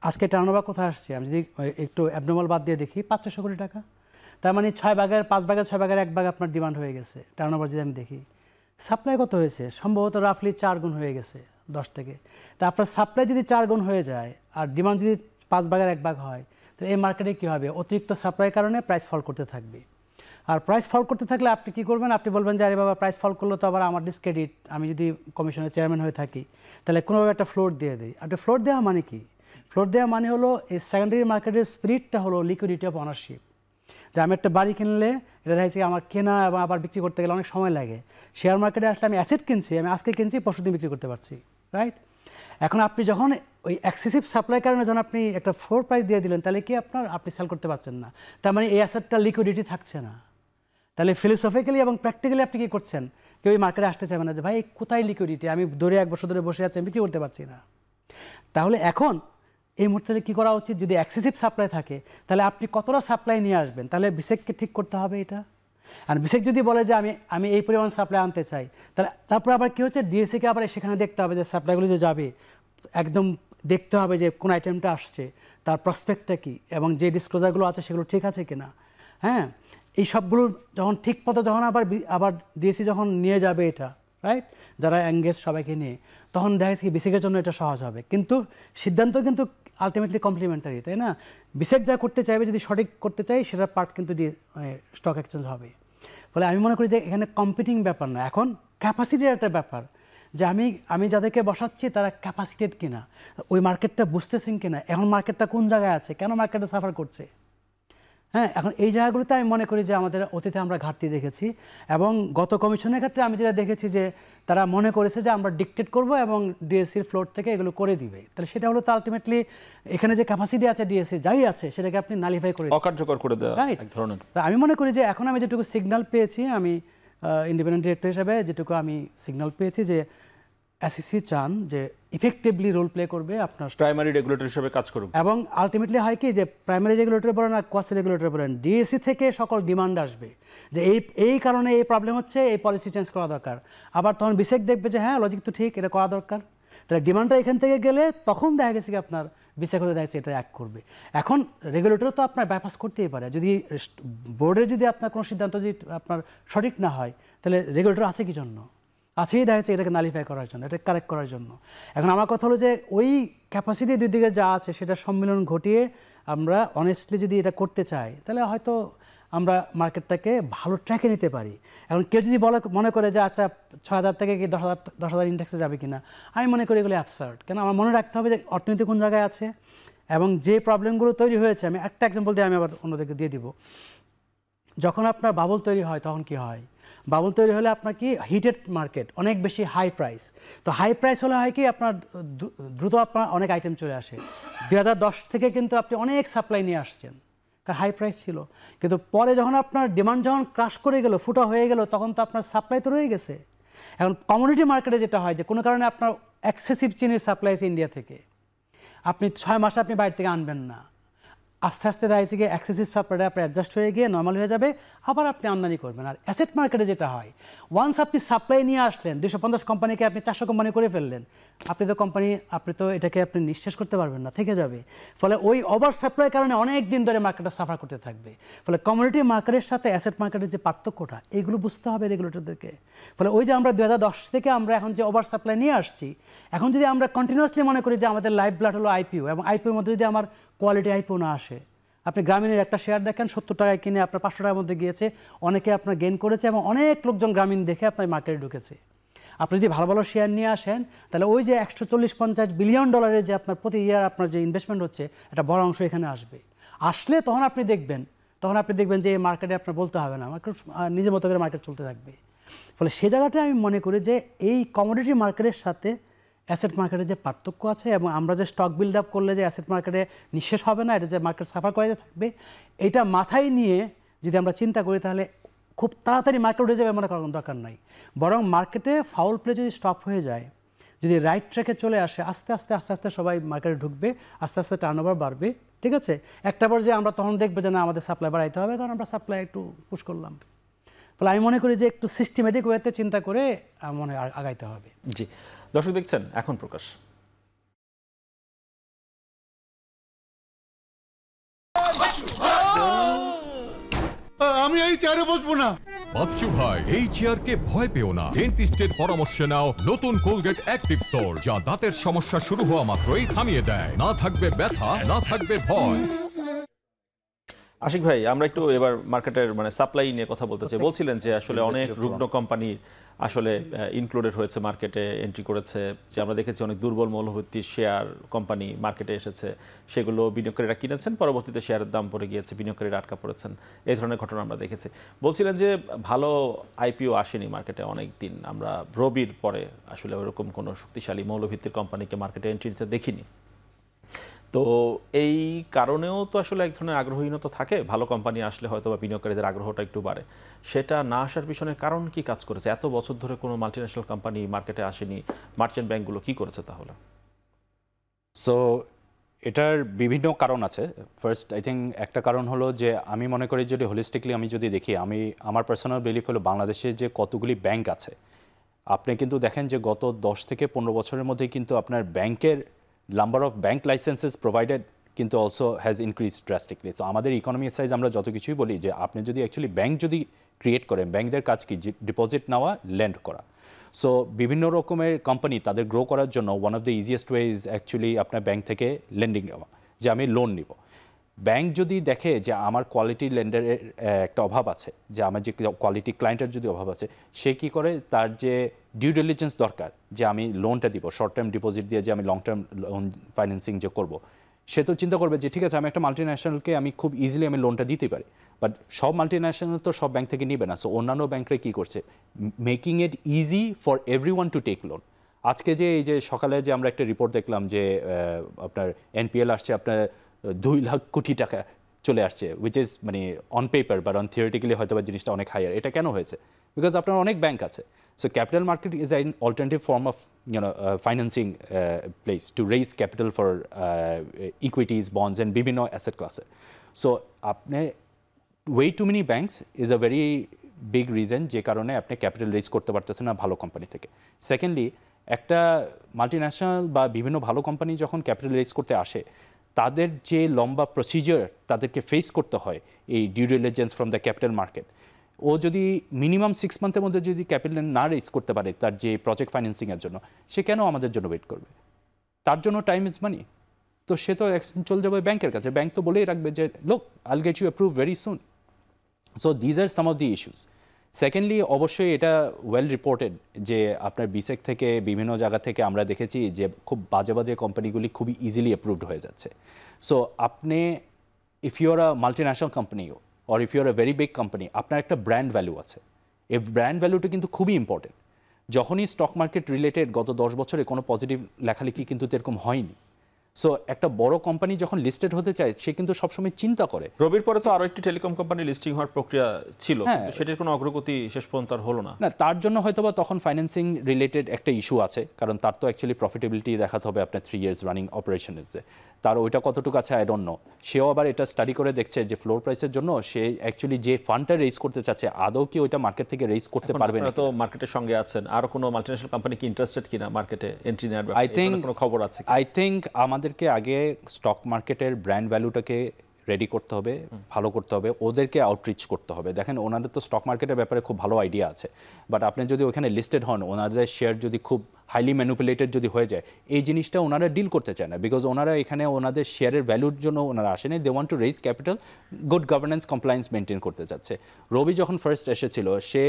আজকে টার্নওভার কোথায় আসছে আমি যদি একটু অ্যাবনর্মাল বাদ দিয়ে দেখি 500 কোটি টাকা। তার মানে 5 ভাগের 1 ভাগ আপনার ডিমান্ড হয়ে গেছে টার্নওভার যদি আমি দেখি। সাপ্লাই কত হয়েছে? সম্ভবত রাফলি 4 গুণ হয়ে গেছে 10 থেকে। তা আপনার সাপ্লাই যদি 4 গুণ হয়ে যায় আর ডিমান্ড যদি 5 ভাগের 1 ভাগ হয়, তো এই মার্কেটে কী হবে? অতিরিক্ত সাপ্লাইয়ের কারণে প্রাইস ফল করতে থাকবে। আর প্রাইস ফল করতে থাকলে আপনি কী করবেন? আপনি বলবেন যে আরে বাবা প্রাইস ফল করলে তো আবার আমার ডিসক্রেডিট, আমি যদি কমিশনের চেয়ারম্যান হয়ে থাকি তাহলে কোনোভাবে একটা ফ্লোট দিয়ে দিই। আপনি ফ্লোট দেওয়া মানে কি? ফ্লোট দেওয়া মানে হলো এই সেকেন্ডারি মার্কেটের স্পিরিটটা হলো লিকুইডিটি অফ অনারশিপ। যে আমি একটা বাড়ি কিনলে এটা দেখছি আমার কেনা এবং আবার বিক্রি করতে গেলে অনেক সময় লাগে। শেয়ার মার্কেটে আসলে আমি অ্যাসেট কিনছি, আমি আজকে কিনছি পরশুদিন বিক্রি করতে পারছি, রাইট? এখন আপনি যখন ওই এক্সেসিভ সাপ্লাই কারণে যখন আপনি একটা ফ্লোর প্রাইস দিয়ে দিলেন তাহলে কি আপনি সেল করতে পারছেন না, তার মানে এই অ্যাসেটটা লিকুইডিটি থাকছে না। তাহলে ফিলোসফিক্যালি এবং প্র্যাকটিক্যালি আপনি কী করছেন? কেউ এই মার্কেটে আসতে চাইবে না যে ভাই কোথায় লিকুইডিটি, আমি ধরে 1 বছর ধরে বসে আছি বিক্রি করতে পারছি না। তাহলে এখন এই মুহূর্তে কী করা উচিত? যদি এক্সেসিভ সাপ্লাই থাকে তাহলে আপনি কতটা সাপ্লাই নিয়ে আসবেন, তাহলে বিসেককে ঠিক করতে হবে এটা। আর বিসেক যদি বলে যে আমি এই পরিমাণ সাপ্লাই আনতে চাই, তাহলে তারপর আবার কী হচ্ছে, ডিএসসিকে আবার সেখানে দেখতে হবে যে সাপ্লাইগুলো যে যাবে একদম দেখতে হবে যে কোন আইটেমটা আসছে, তার প্রসপেক্টটা কী, এবং যে ডিসক্লোজারগুলো আছে সেগুলো ঠিক আছে কিনা। হ্যাঁ, এই সবগুলো যখন ঠিক মতো যখন আবার ডিএসসি যখন নিয়ে যাবে এটা, রাইট, যারা এঙ্গেজ সবাইকে নিয়ে, তখন দেখা যাচ্ছে কি বিসিকের জন্য এটা সহজ হবে। কিন্তু সিদ্ধান্ত কিন্তু আলটিমেটলি কমপ্লিমেন্টারি, তাই না? বিসেক যা করতে চাইবে যদি সঠিক করতে চাই সেটার পার্ট কিন্তু স্টক এক্সচেঞ্জ হবে। ফলে আমি মনে করি যে এখানে কম্পিটিং ব্যাপার না, এখন ক্যাপাসিটির একটা ব্যাপার, যে আমি যাদেরকে বসাচ্ছি তারা ক্যাপাসিটেড কিনা, ওই মার্কেটটা বুঝতেছেন কিনা, এখন মার্কেটটা কোন জায়গায় আছে, কেন মার্কেটটা সাফার করছে। হ্যাঁ, এখন এই জায়গাগুলোতে আমি মনে করি যে আমাদের অতীতে আমরা ঘাটতি দেখেছি, এবং গত কমিশনের ক্ষেত্রে আমি যেটা দেখেছি যে তারা মনে করেছে যে আমরা ডিকটেট করব এবং ডিএসসির ফ্লোর থেকে এগুলো করে দিবে, তাহলে সেটা হলো তো আলটিমেটলি এখানে যে ক্যাপাসিটি আছে ডিএসসি যাই আছে সেটাকে আপনি নালিফাই করে অকার্যকর করে দেওয়া রাইট এক ধরনের। আমি মনে করি যে এখন আমি যেটুকু সিগন্যাল পেয়েছি, আমি ইন্ডিপেন্ডেন্ট ডিরেক্টর হিসেবে যেটুকু আমি সিগন্যাল পেয়েছি যে এসইসি চান যে ইফেক্টিভলি রোল প্লে করবে আপনার প্রাইমারি রেগুলেটর হিসেবে কাজ করুক, এবং আলটিমেটলি হয় কি যে প্রাইমারি রেগুলেটর বলেন আর কোয়াসি রেগুলেটর বলেন, ডিএসসি থেকে সকল ডিমান্ড আসবে যে এই কারণে এই প্রবলেম হচ্ছে, এই পলিসি চেঞ্জ করা দরকার। আবার তখন বিসেক দেখবে যে হ্যাঁ লজিক তো ঠিক, এটা করা দরকার, তাহলে ডিমান্ডটা এখান থেকে গেলে তখন দেখা গেছে কি আপনার বিসেক হতে দেখা গেছে এটা অ্যাক্ট করবে। এখন রেগুলেটর তো আপনার বাইপাস করতেই পারে, যদি বোর্ডে যদি আপনার কোনো সিদ্ধান্ত যদি আপনার সঠিক না হয় তাহলে রেগুলেটর আছে কি জন্য? আছেই দেখা যাচ্ছে এটাকে নালিফাই করার জন্য, এটা কারেক্ট করার জন্য। এখন আমার কথা হলো যে ওই ক্যাপাসিটি দুই দিকে যা আছে সেটা সম্মিলন ঘটিয়ে আমরা অনেস্টলি যদি এটা করতে চাই তাহলে হয়তো আমরা মার্কেটটাকে ভালো ট্র্যাকে নিতে পারি। এখন কেউ যদি মনে করে যে আচ্ছা 6,000 থেকে কি 10,000 ইন্ডেক্সে যাবে কিনা, আমি মনে করি এগুলো অ্যাবসার্ড। কেন আমার মনে রাখতে হবে যে অর্থনীতি কোন জায়গায় আছে এবং যে প্রবলেমগুলো তৈরি হয়েছে, আমি একটা এক্সাম্পল দিয়ে আমি আবার অন্যদেরকে দিয়ে দিব। যখন আপনার বাবল তৈরি হয় তখন কি হয়? বাবল তৈরি হলে আপনার কি হিটেড মার্কেট, অনেক বেশি হাই প্রাইস। তো হাই প্রাইস হলে হয় কি আপনার দ্রুত আপনার অনেক আইটেম চলে আসে। 2010 থেকে কিন্তু আপনি অনেক সাপ্লাই নিয়ে আসছেন, কারণ হাই প্রাইস ছিল। কিন্তু পরে যখন আপনার ডিমান্ড যখন ক্রাশ করে গেল, ফুটা হয়ে গেল, তখন তো আপনার সাপ্লাই তো রয়ে গেছে। এখন কমোডিটি মার্কেটে যেটা হয় যে কোনো কারণে আপনার এক্সেসিভ চিনির সাপ্লাই আছে ইন্ডিয়া থেকে, আপনি 6 মাসে আপনি বাইরে থেকে আনবেন না, আস্তে আস্তে দেখা যাচ্ছে গিয়ে এক্সেসিভ সাপ্লাইটা আপনার অ্যাডজাস্ট হয়ে গিয়ে নর্মাল হয়ে যাবে, আবার আপনি আমদানি করবেন। আর অ্যাসেট মার্কেটে যেটা হয়, ওয়ান্স আপনি সাপ্লাই নিয়ে আসলেন, 250 কোম্পানিকে আপনি 400 কোম্পানি করে ফেললেন, আপনি তো এটাকে আপনি নিঃশেষ করতে পারবেন না, থেকে যাবে। ফলে ওই ওভার সাপ্লাইয়ের কারণে অনেক দিন ধরে মার্কেটটা সাফার করতে থাকবে। ফলে কমিউনিটি মার্কেটের সাথে অ্যাসেট মার্কেটের যে পার্থক্যটা, এইগুলো বুঝতে হবে রেগুলেটরদেরকে। ফলে ওই যে আমরা 2010 থেকে আমরা এখন যে ওভার সাপ্লাই নিয়ে আসছি, এখন যদি আমরা কন্টিনিউয়াসলি মনে করি যে আমাদের লাইফ ব্লাড হলো আইপিও, এবং আইপিওর মধ্যে যদি আমার কোয়ালিটি আইপিও না আসে, আপনি গ্রামীণের একটা শেয়ার দেখেন 70 টাকায় কিনে আপনার 500 টাকার মধ্যে গিয়েছে, অনেকে আপনার গেইন করেছে এবং অনেক লোকজন গ্রামীণ দেখে আপনার মার্কেটে ঢুকেছে। আপনি যদি ভালো ভালো শেয়ার নিয়ে আসেন তাহলে ওই যে 140-50 বিলিয়ন ডলারের যে আপনার প্রতি ইয়ার আপনার যে ইনভেস্টমেন্ট হচ্ছে, একটা বড় অংশ এখানে আসলে তখন আপনি দেখবেন যে এই মার্কেটে আপনার বলতে হবে না, মার্কেট নিজের মতো করে মার্কেট চলতে থাকবে। ফলে সে জায়গাটা আমি মনে করি যে এই কমোডিটি মার্কেটের সাথে অ্যাসেট মার্কেটের যে পার্থক্য আছে, এবং আমরা যে স্টক বিল্ড আপ করলে যে অ্যাসেট মার্কেটে নিঃশেষ হবে না, এটা যে মার্কেট সাফার করে থাকবে, এটা মাথায় নিয়ে যদি আমরা চিন্তা করি তাহলে খুব তাড়াতাড়ি মার্কেট উঠে যাবে মনে করার দরকার নাই। বরং মার্কেটে ফাউল প্লে যদি স্টপ হয়ে যায়, যদি রাইট ট্র্যাকে চলে আসে, আস্তে আস্তে সবাই মার্কেটে ঢুকবে, আস্তে আস্তে টার্নওভার বাড়বে, ঠিক আছে। একটা পর্যায়ে আমরা তখন দেখবো যে না আমাদের সাপ্লাই বাড়াইতে হবে, তখন আমরা সাপ্লাই একটু পুশ করলাম। ফলে আমি মনে করি যে একটু সিস্টেমেটিক ওয়েতে চিন্তা করে মনে আগাইতে হবে। জি, দর্শক দেখছেন এখন প্রকাশ। আমি এই চেয়ারে বসবো না। বাচ্চু ভাই, এই চেয়ারকে ভয় পেও না। ডেন্টিস্টের পরামর্শে নাও নতুন কোলগেট অ্যাক্টিভ সোল, যা দাঁতের সমস্যা শুরু হওয়া মাত্রই থামিয়ে দেয়। না থাকবে ব্যথা, না থাকবে ভয়। আশিক ভাই, আমরা একটু এবার মার্কেটের সাপ্লাই নিয়ে কথা বলতে চাই। বলছিলেন যে আসলে অনেক রুগ্ন কোম্পানি আসলে ইনক্লুডেড হয়েছে, মার্কেটে এন্ট্রি করেছে, যে আমরা দেখেছি অনেক দুর্বল মৌলভিত্তিক শেয়ার কোম্পানি মার্কেটে এসেছে, সেগুলো বিনিয়োগকারীরা কিনেছেন, পরবর্তীতে শেয়ারের দাম পড়ে গিয়েছে, বিনিয়োগকারীরা আটকা পড়েছেন, এই ধরনের ঘটনা আমরা দেখেছি। বলছিলেন যে ভালো আইপিও আসেনি মার্কেটে অনেক দিন, আমরা রবির পরে আসলে ওরকম কোনো শক্তিশালী মৌলভিত্তিক কোম্পানিকে মার্কেটে এন্ট্রি নিতে দেখিনি। তো এই কারণেও তো আসলে এক ধরনের আগ্রহীনতা থাকে, ভালো কোম্পানি আসলে হয়তো বা বিনিয়োগকারীদের আগ্রহটা একটু বাড়ে। সেটা না আসার পিছনে কারণ কি কাজ করেছে? এত বছর ধরে কোনো মাল্টিন্যাশনাল কোম্পানি মার্কেটে আসেনি, মার্চেন্ট ব্যাংকগুলো কি করেছে তাহলে? সো এটার বিভিন্ন কারণ আছে। ফার্স্ট আই থিঙ্ক একটা কারণ হলো যে আমি মনে করি যদি হোলিস্টিকলি আমি যদি দেখি, আমার পার্সোনাল বিলিফ হলো বাংলাদেশে যে কতগুলি ব্যাংক আছে, আপনি কিন্তু দেখেন যে গত 10 থেকে 15 বছরের মধ্যে কিন্তু আপনার ব্যাংকের number of bank licences provided কিন্তু অলসো হ্যাজ ইনক্রিজ ড্রাস্টিকলি। তো আমাদের ইকোনমি সাইজ আমরা যত কিছুই বলি যে আপনি যদি অ্যাকচুয়ালি ব্যাংক যদি ক্রিয়েট করেন, ব্যাংকদের কাজ কি ডিপোজিট নেওয়া, ল্যান্ড করা। সো বিভিন্ন রকমের কোম্পানি তাদের গ্রো করার জন্য one of the easiest way is actually আপনার ব্যাংক থেকে লেন্ডিং নেওয়া, যে আমি লোন নিব। ব্যাংক যদি দেখে যে আমার কোয়ালিটি লেন্ডারের একটা অভাব আছে, যে আমার যে কোয়ালিটি ক্লায়েন্টের যদি অভাব আছে, সে কী করে, তার যে ডিউ ডিলিজেন্স দরকার যে আমি লোনটা দিব, শর্ট টার্ম ডিপোজিট দিয়ে যে আমি লং টার্ম লোন ফাইন্যান্সিং যে করব, সে তো চিন্তা করবে যে ঠিক আছে আমি একটা মাল্টিন্যাশনালকে আমি খুব ইজিলি আমি লোনটা দিতে পারি, বাট সব মাল্টিন্যাশনাল তো সব ব্যাংক থেকে নিবে না। সো অন্যান্য ব্যাংকরা কী করছে, making it easy for everyone to take loan. আজকে যে এই যে সকালে যে আমরা একটা রিপোর্ট দেখলাম যে আপনার এনপিএল আসছে আপনার 2 লাখ কোটি টাকা চলে আসছে, উইচ ইজ মানে অন পেপার বা অন থিওরিটিক্যালি হয়তো বা জিনিসটা অনেক হায়ার। এটা কেন হয়েছে? বিকজ আপনার অনেক ব্যাংক আছে। So capital market is an alternative form of financing place to raise capital for equities, bonds and বিভিন্ন অ্যাসেট ক্লাসে। সো আপনি way too many banks is a very big reason যে কারণে আপনি ক্যাপিটাল রেইজ করতে পারতেছেন না ভালো কোম্পানি থেকে। সেকেন্ডলি, একটা মাল্টিন্যাশনাল বা বিভিন্ন ভালো কোম্পানি যখন ক্যাপিটাল রেইজ করতে আসে, তাদের যে লম্বা প্রসিজার তাদেরকে ফেস করতে হয় এই due diligence from the capital market, ও যদি মিনিমাম 6 মান্থের মধ্যে যদি ক্যাপিটাল না রেইজ করতে পারে তার যে প্রজেক্ট ফাইন্যান্সিংয়ের জন্য, সে কেন আমাদের জন্য ওয়েট করবে? তার জন্য টাইম ইজ মানি। তো সে তো চলে যাবে ব্যাংকের কাছে, ব্যাংক তো বলেই রাখবে যে লোক I'll get you approve very soon. So these are some of the issues. Secondly, অবশ্যই এটা ওয়েল রিপোর্টেড যে আপনার বিসেক থেকে বিভিন্ন জায়গা থেকে আমরা দেখেছি যে খুব বাজে বাজে কোম্পানিগুলি খুবই ইজিলি অ্যাপ্রুভড হয়ে যাচ্ছে। সো আপনি if you are a multinational company or if you are a very big company, আপনার একটা ব্র্যান্ড ভ্যালু আছে। এই ব্র্যান্ড ভ্যালুটা কিন্তু খুবই ইম্পর্টেন্ট। যখনই স্টক মার্কেট রিলেটেড গত 10 বছরে কোনো পজিটিভ লেখালেখি কিন্তু এরকম হয়নি। সো একটা বড় কোম্পানি যখন লিস্টেড হতে চায়, সে কিন্তু সবসময় চিন্তা করে। রবির পরে তো আরো একটি টেলিকম কোম্পানি লিস্টিং হওয়ার প্রক্রিয়া ছিল, কিন্তু সেটার কোনো অগ্রগতি শেষ পর্যন্ত আর হলো না। না, তার জন্য হয়তোবা তখন ফাইন্যান্সিং রিলেটেড একটা ইস্যু আছে, কারণ তার তো অ্যাকচুয়ালি প্রফিটেবিলিটি দেখাতে হবে আপনার 3 ইয়ার্স রানিং অপারেশনে। তার ওইটা কতটুকু আছে আই ডোন্ট নো। সেও আবার এটা স্টাডি করে দেখছে যে ফ্লোর প্রাইসের জন্য সে অ্যাকচুয়ালি যে ফান্ডটা রেইজ করতে চাচ্ছে আদৌ কি ওইটা মার্কেট থেকে রেইজ করতে পারবে না। তো মার্কেটের সঙ্গে আছেন, আর কোনো মাল্টিন্যাশনাল কোম্পানি কি ইন্টারেস্টেড কিনা মার্কেটে এন্ট্রি নেওয়ার আই থিংক কোনো খবর আছে? আই থিংক আমাদেরকে আগে স্টক মার্কেটের ব্র্যান্ড ভ্যালুটাকে রেডি করতে হবে, ভালো করতে হবে, ওদেরকে আউটরিচ করতে হবে। দেখেন, ওনাদের তো স্টক মার্কেটের ব্যাপারে খুব ভালো আইডিয়া আছে, বাট আপনি যদি ওখানে লিস্টেড হন, ওনাদের শেয়ার যদি খুব হাইলি ম্যানিপুলেটেড যদি হয়ে যায়, এই জিনিসটা ওনারা ডিল করতে চায় না। বিকজ ওনারা এখানে ওনাদের শেয়ারের ভ্যালুর জন্য ওনারা আসেনি, they want to raise capital, good governance compliance maintain করতে চাচ্ছে। রবি যখন ফার্স্ট এসেছিল, সে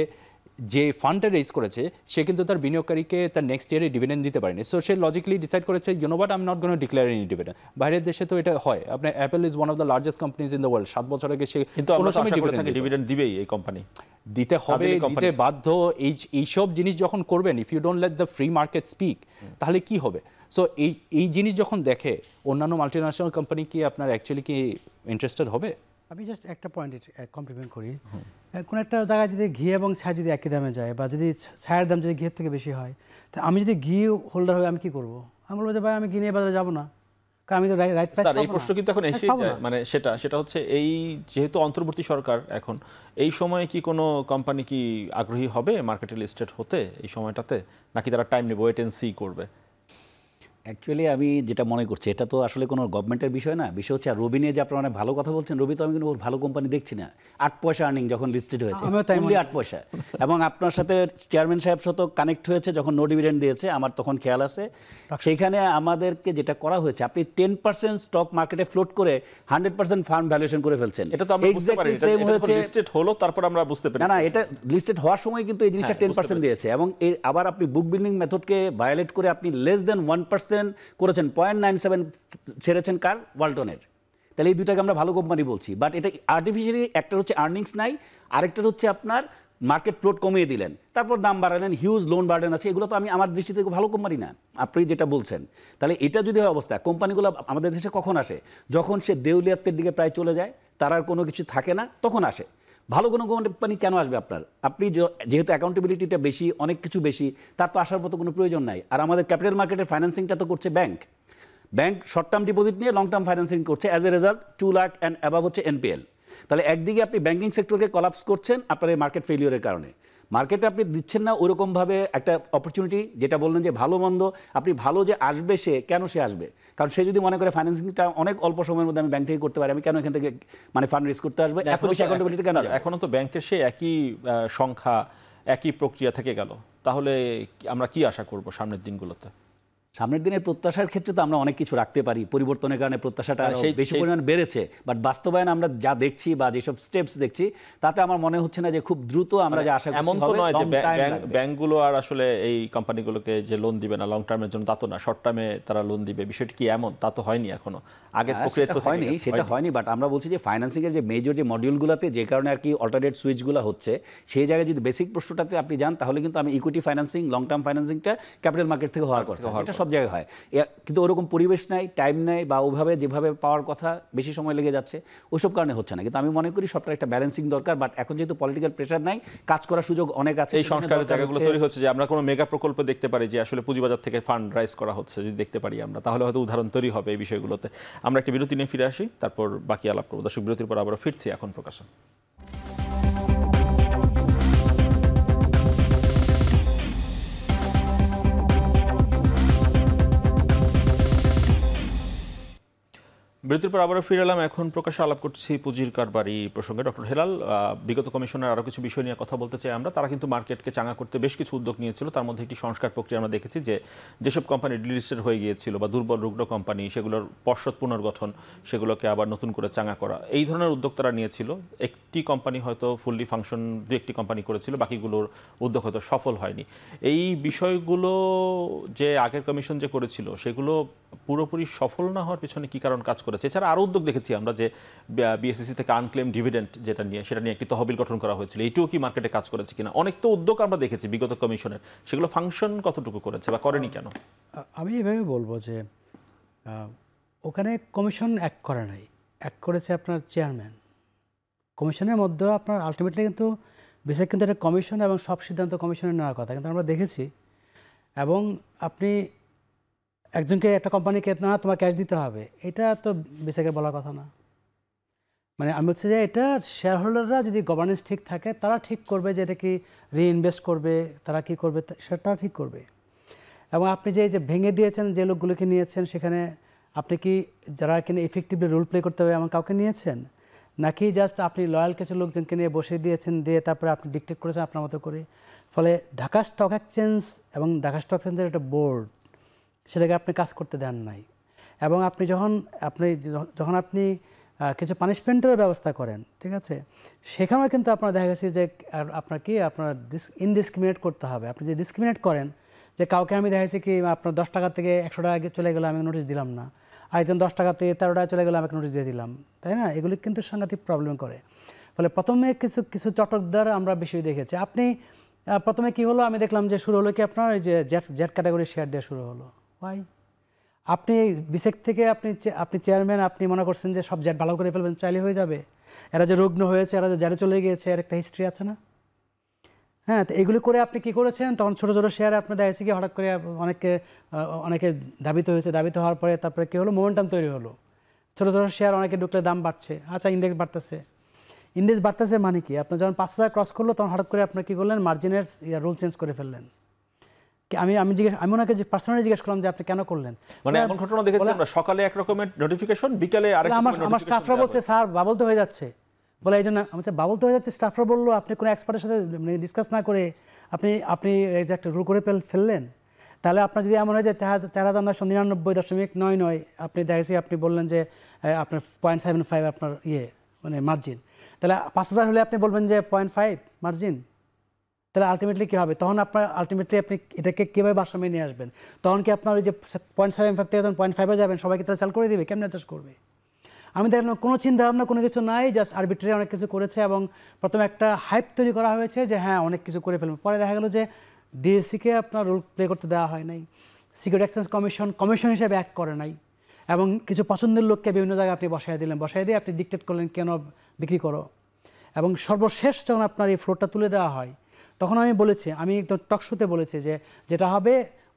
যে ফান্ডটা রেইজ করেছে, সে কিন্তু তার বিনিয়োগকারীকে তার নেক্সট ইয়ারে ডিভিডেন্ড দিতে পারেনি। সো সে লজিক্যালি ডিসাইড করেছে, you know what, I am not gonna declare any dividend. বাইরের দেশে তো এটা হয়। আপনার Apple is one of the largest companies in the world. 7 বছর আগে সে কিন্তু আমরা আশা করে থাকি ডিভিডেন্ড দিবেই এই কোম্পানি, দিতে হবে, দিতে বাধ্য। এইসব জিনিস যখন করবেন, if you don't let the free market speak, তাহলে কি হবে? সো এই জিনিস যখন দেখে অন্যান্য মাল্টিন্যাশনাল কোম্পানি, কি আপনার অ্যাকচুয়ালি কি ইন্টারেস্টেড হবে? আমি জাস্ট একটা পয়েন্ট কমপ্লিমেন্ট করি। কোনো একটা জায়গায় যদি ঘি এবং ছাই যদি একই দামে যায়, বা যদি ছায়ের দাম যদি ঘিয়ের থেকে বেশি হয়, তা আমি যদি ঘি হোল্ডার হই, আমি কি করবো? আমি বলবো যে ভাই, আমি ঘি নিয়ে বাজারে যাবো না, কারণ আমি তো রাইট প্রাইস পাবো না। এই প্রশ্ন কিন্তু এখন এসে যায়, মানে সেটা হচ্ছে এই যেহেতু অন্তর্বর্তী সরকার এখন, এই সময়ে কি কোনো কোম্পানি কি আগ্রহী হবে মার্কেটে লিস্টেড হতে এই সময়টাতে, নাকি তারা টাইম নেবে, ওয়েট এন্ড সি করবে? অ্যাকচুয়ালি আমি যেটা মনে করছি, এটা তো আসলে কোনো গভর্নমেন্টের বিষয় না। বিষয় হচ্ছে, আর রবি নিয়ে যে আপনারা অনেক ভালো কথা বলছেন, রবি তো আমি কিন্তু ভালো কোম্পানি দেখছি না। 8 পয়সা আর্নিং যখন লিস্টেড হয়েছে, অনলি 8 পয়সা। এবং আপনার সাথে চেয়ারম্যান সাহেব সাথে কানেক্ট হয়েছে যখন নো ডিভিডেন্ড দিয়েছে, আমার তখন খেয়াল আছে। সেইখানে আমাদেরকে যেটা করা হয়েছে, আপনি 10% স্টক মার্কেটে ফ্লোট করে 100% ফান্ড ভ্যালুয়েশন করে ফেলছেন। এটা তো আমরা বুঝতে পারি, এটা লিস্টেড হলো তারপর আমরা বুঝতে পারি। না, এটা লিস্টেড হওয়ার সময় কিন্তু এই জিনিসটা 10% দিয়েছে। এবং আবার আপনি বুক বিল্ডিং মেথডকে ভায়োলেট করে আপনি লেস দেন 1% করেছেন, 0.97 ছেড়েছেন কার? ওয়ালটনের। তাহলে এই দুটাকে আমরা ভালো কোম্পানি বলছি, বাট এটা আর্টিফিশিয়ালি একটা হচ্ছে আর্নিংস নাই, আরেকটা হচ্ছে আপনার মার্কেট ফ্লোট কমিয়ে দিলেন, তারপর দাম বাড়ালেন, হিউজ লোন বার্ডেন আছে। এগুলো তো আমি আমার দৃষ্টিতে ভালো কোম্পানি না, আপনি যেটা বলছেন। তাহলে এটা যদি হয় অবস্থা, কোম্পানিগুলো আমাদের দেশে কখন আসে? যখন সে দেউলিয়াত্বের দিকে প্রায় চলে যায়, তার আর কোনো কিছু থাকে না, তখন আসে। ভালো কোনো কোম্পানি কেন আসবে আপনার? আপনি যেহেতু অ্যাকাউন্টেবিলিটিটা বেশি, অনেক কিছু বেশি, তার তো আসার মতো কোনো প্রয়োজন নাই। আর আমাদের ক্যাপিটাল মার্কেটের ফাইন্যান্সিংটা তো করছে ব্যাংক। শর্ট টার্ম ডিপোজিট নিয়ে লং টার্ম ফাইন্যান্সিং করছে। As a result 2 lakh and above হচ্ছে এনপিএল। তাহলে একদিকে আপনি ব্যাংকিং সেক্টরকে কলাপস করছেন আপনার এই মার্কেট ফেলিওরের কারণে। মার্কেটে আপনি দিচ্ছেন না ওরকমভাবে একটা অপরচুনিটি, যেটা বললেন যে ভালো মন্দ, আপনি ভালো যে আসবে, সে কেন সে আসবে? কারণ সে যদি মনে করে ফাইন্যান্সিংটা অনেক অল্প সময়ের মধ্যে আমি ব্যাংক থেকে করতে পারি, আমি কেন এখান থেকে মানে ফান্ড রেজ করতে আসবে? এত বেশি অ্যাকাউন্টেবিলিটি কেন? এখনো তো ব্যাংকের সেই একই সংখ্যা, একই প্রক্রিয়া থেকে গেল, তাহলে আমরা কি আশা করব সামনের দিনগুলোতে? সামনের দিনের প্রত্যাশার ক্ষেত্রে তো আমরা অনেক কিছু রাখতে পারি, পরিবর্তনের কারণে প্রত্যাশাটা বেশি পরিমাণ বেড়েছে, বাট বাস্তবায়ন আমরা যা দেখছি বা যেসব স্টেপস দেখছি তাতে আমার মনে হচ্ছে না যে খুব দ্রুত আমরা যে আশা করছি এমন তো হবে। নয় যে ব্যাংকগুলো আর আসলে এই কোম্পানিগুলোকে যে লোন দিবে না লং টার্মের জন্য, তা তো না, শর্ট টার্মে তারা লোন দিবে, বিষয়টি কি এমন? তা তো হয়নি এখনো, আগের প্রক্রিয়া তো হয়নি, সেটা হয়নি। বাট আমরা বলছি যে ফাইন্যান্সিং এর যে মেজর যে মডিউলগুলোতে যে কারণে আর কি অল্টারনেট সুইচগুলো হচ্ছে, সেই জায়গায় যদি বেসিক প্রশ্নটাতে আপনি যান তাহলে কিন্তু আমি ইকুইটি ফাইন্যান্সিং, লং টার্ম ফাইন্যান্সিংটা ক্যাপিটাল মার্কেট থেকে হওয়ার কথা, এটা সব জায়গায় হয়, কিন্তু ওরকম পরিবেশ নাই, টাইম নাই, বা ওইভাবে যেভাবে পাওয়ার কথা বেশি সময় লেগে যাচ্ছে, ওইসব কারণে হচ্ছে না। কিন্তু আমি মনে করি সবটা একটা ব্যালেন্সিং দরকার। বাট এখন যেহেতু পলিটিক্যাল প্রেশার নাই, কাজ করার সুযোগ অনেক আছে, এই সংস্কারের জায়গাগুলো তৈরি হচ্ছে যে আমরা কোনো মেগা প্রকল্প দেখতে পারি যে আসলে পুঁজিবাজার থেকে ফান্ড রাইজ করা হচ্ছে, যদি দেখতে পারি আমরা, তাহলে হয়তো উদাহরণ তৈরি হবে এই বিষয়গুলোতে। আমরা একটা বিরতি নিয়ে ফিরে আসি, তারপর বাকি আলাপ করবো। দর্শক, বিরতির পর আবার ফিরছি এখন প্রকাশন। বিরতির পর আবারও ফিরে এলাম। এখন প্রকাশ্যে আলাপ করছি পুঁজির কারবারি প্রসঙ্গে। ডক্টর হেলাল, বিগত কমিশনের আরও কিছু বিষয় নিয়ে কথা বলতে চাই আমরা। তারা কিন্তু মার্কেটকে চাঙা করতে বেশ কিছু উদ্যোগ নিয়েছিল, তার মধ্যে একটি সংস্কার প্রক্রিয়া আমরা দেখেছি যে যেসব কোম্পানি ডিলিস্টেড হয়ে গিয়েছিল বা দুর্বল রুগ্ন কোম্পানি, সেগুলোর পর্ষদ পুনর্গঠন, সেগুলোকে আবার নতুন করে চাঙা করা, এই ধরনের উদ্যোগ তারা নিয়েছিল। একটি কোম্পানি হয়তো ফুললি ফাংশন, দু একটি কোম্পানি করেছিল, বাকিগুলোর উদ্যোগ হয়তো সফল হয়নি। এই বিষয়গুলো যে আগের কমিশন যে করেছিল সেগুলো পুরোপুরি সফল না হওয়ার পিছনে কি কারণ কাজ করেছে? এছাড়া আরও উদ্যোগ দেখেছি আমরা যে বিএসসিসি থেকে আনক্লেম ডিভিডেন্ড যেটা নিয়ে, সেটা নিয়ে একটি তহবিল গঠন করা হয়েছিল, এইটিও কি মার্কেটে কাজ করেছে কিনা? অনেক তো উদ্যোগ আমরা দেখেছি বিগত কমিশনের, সেগুলো ফাংশন কতটুকু করেছে বা করেনি কেন? আমি এভাবে বলবো যে ওখানে কমিশন অ্যাক্ট করে নাই, অ্যাক্ট করেছে আপনার চেয়ারম্যান। কমিশনের মধ্যে আপনার আলটিমেটলি কিন্তু বেসিক কিন্তু একটা কমিশন এবং সব সিদ্ধান্ত কমিশনের নেওয়ার কথা, কিন্তু আমরা দেখেছি। এবং আপনি একজনকে, একটা কোম্পানিকে না তোমার ক্যাশ দিতে হবে, এটা তো বেসিকে বলার কথা না। মানে আমি হচ্ছে যে এটা শেয়ার হোল্ডাররা যদি গভর্নেন্স ঠিক থাকে, তারা ঠিক করবে যে এটা কি রিইনভেস্ট করবে, তারা কি করবে সেটা তারা ঠিক করবে। এবং আপনি যে ভেঙে দিয়েছেন, যে লোকগুলোকে নিয়েছেন, সেখানে আপনি কি যারা কিনা এফেক্টিভলি রোল প্লে করতে হবে এমন কাউকে নিয়েছেন, নাকি জাস্ট আপনি লয়াল কিছু লোকজনকে নিয়ে বসে দিয়েছেন, দিয়ে তারপরে আপনি ডিকটেট করেছেন আপনার মতো করে? ফলে ঢাকা স্টক এক্সচেঞ্জ এবং ঢাকা স্টক এক্সচেঞ্জের একটা বোর্ড, সেটাকে আপনি কাজ করতে দেন নাই। এবং আপনি যখন আপনি কিছু পানিশমেন্টের ব্যবস্থা করেন, ঠিক আছে, সেখানেও কিন্তু আপনার দেখা গেছে যে আপনার ইনডিসক্রিমিনেট করতে হবে। আপনি যে ডিসক্রিমিনেট করেন, যে কাউকে আমি দেখাচ্ছি কি আপনার 10 টাকা থেকে 100 টাকা চলে গেলে আমি নোটিশ দিলাম না, আরেকজন 10 টাকা থেকে 13 টাকা চলে গেলে আমাকে নোটিশ দিয়ে দিলাম, তাই না? এগুলি কিন্তু সাংঘাতিক প্রবলেম করে। ফলে প্রথমে কিছু চটকদার আমরা বেশি দেখেছি। আপনি প্রথমে কি হলো, আমি দেখলাম যে শুরু হলো কি আপনার এই যে জেড ক্যাটাগরি শেয়ার দেওয়া শুরু হলো। ভাই, আপনি বিসেক থেকে আপনি চেয়ারম্যান, আপনি মনে করছেন যে সব জেড ভালো করে ফেলবেন, চাইলে হয়ে যাবে? এরা যে রুগ্ন হয়েছে, এরা যে জেডে চলে গিয়েছে, এর একটা হিস্ট্রি আছে না? হ্যাঁ, তো এগুলি করে আপনি কি করেছেন, তখন ছোটো ছোটো শেয়ারে আপনার দেখা যাচ্ছে কি হঠাৎ করে অনেকে দাবিত হয়েছে, দাবিত হওয়ার পরে তারপরে কী হলো, মোমেন্টাম তৈরি হলো, ছোটো ছোটো শেয়ার অনেকে ঢুকলে দাম বাড়ছে, আচ্ছা ইন্ডেক্স বাড়তেছে মানে কি, আপনার যখন 5,000 ক্রস করলো তখন হঠাৎ করে আপনার কী করলেন, মার্জিনের রুল চেঞ্জ করে ফেললেন। আমি ওনাকে পার্সোনালি জিজ্ঞেস করলাম যে আপনি কেন করলেন? মানে এমন ঘটনা দেখেছি আমরা, সকালে এক রকমের নোটিফিকেশন, বিকালে আরেক। আমার স্টাফরা বলছে স্যার বাবল তো হয়ে যাচ্ছে, বলে এই জন্য আমি বাবল তো হয়ে যাচ্ছে। স্টাফরা বললো আপনি কোনো এক্সপার্টের সাথে ডিসকাস না করে আপনি এই যে একটা রুল করে ফেললেন। তাহলে আপনার যদি এমন হয় যে 4,999.99 আপনি দেখেছি, আপনি বললেন যে আপনার 0.75 আপনার মানে মার্জিন, তাহলে 5,000 হলে আপনি বলবেন যে 0.5 মার্জিন, তাহলে আলটিমেটলি কী হবে? তখন আপনি এটাকে কীভাবে ভারসাম্যে নিয়ে আসবেন? তখন কি আপনার ওই যে 0.75 থেকে যখন 0.5-এ যাবেন, সবাইকে তাহলে সেল করে দিবে? কেমন অ্যাডজাস্ট করবে? আমি দেখলাম কোনো চিন্তা ভাবনা, কোনো কিছু নাই, জাস্ট আরবিট্রারি অনেক কিছু করেছে। এবং প্রথমে একটা হাইপ তৈরি করা হয়েছে যে হ্যাঁ অনেক কিছু করে ফেলবে, পরে দেখা গেল যে ডিএসসিকে আপনার রোল প্লে করতে দেওয়া হয় নাই, সিকিউরিটি এক্সচেঞ্জ কমিশন হিসেবে অ্যাক্ট করে নাই, এবং কিছু পছন্দের লোককে বিভিন্ন জায়গায় আপনি বসায় দিয়ে আপনি ডিকটেট করলেন কেন বিক্রি করো। এবং সর্বশেষ যখন আপনার এই ফ্লোরটা তুলে দেওয়া হয়, তখন আমি বলেছি, আমি টক শোতে বলেছি যে যেটা হবে,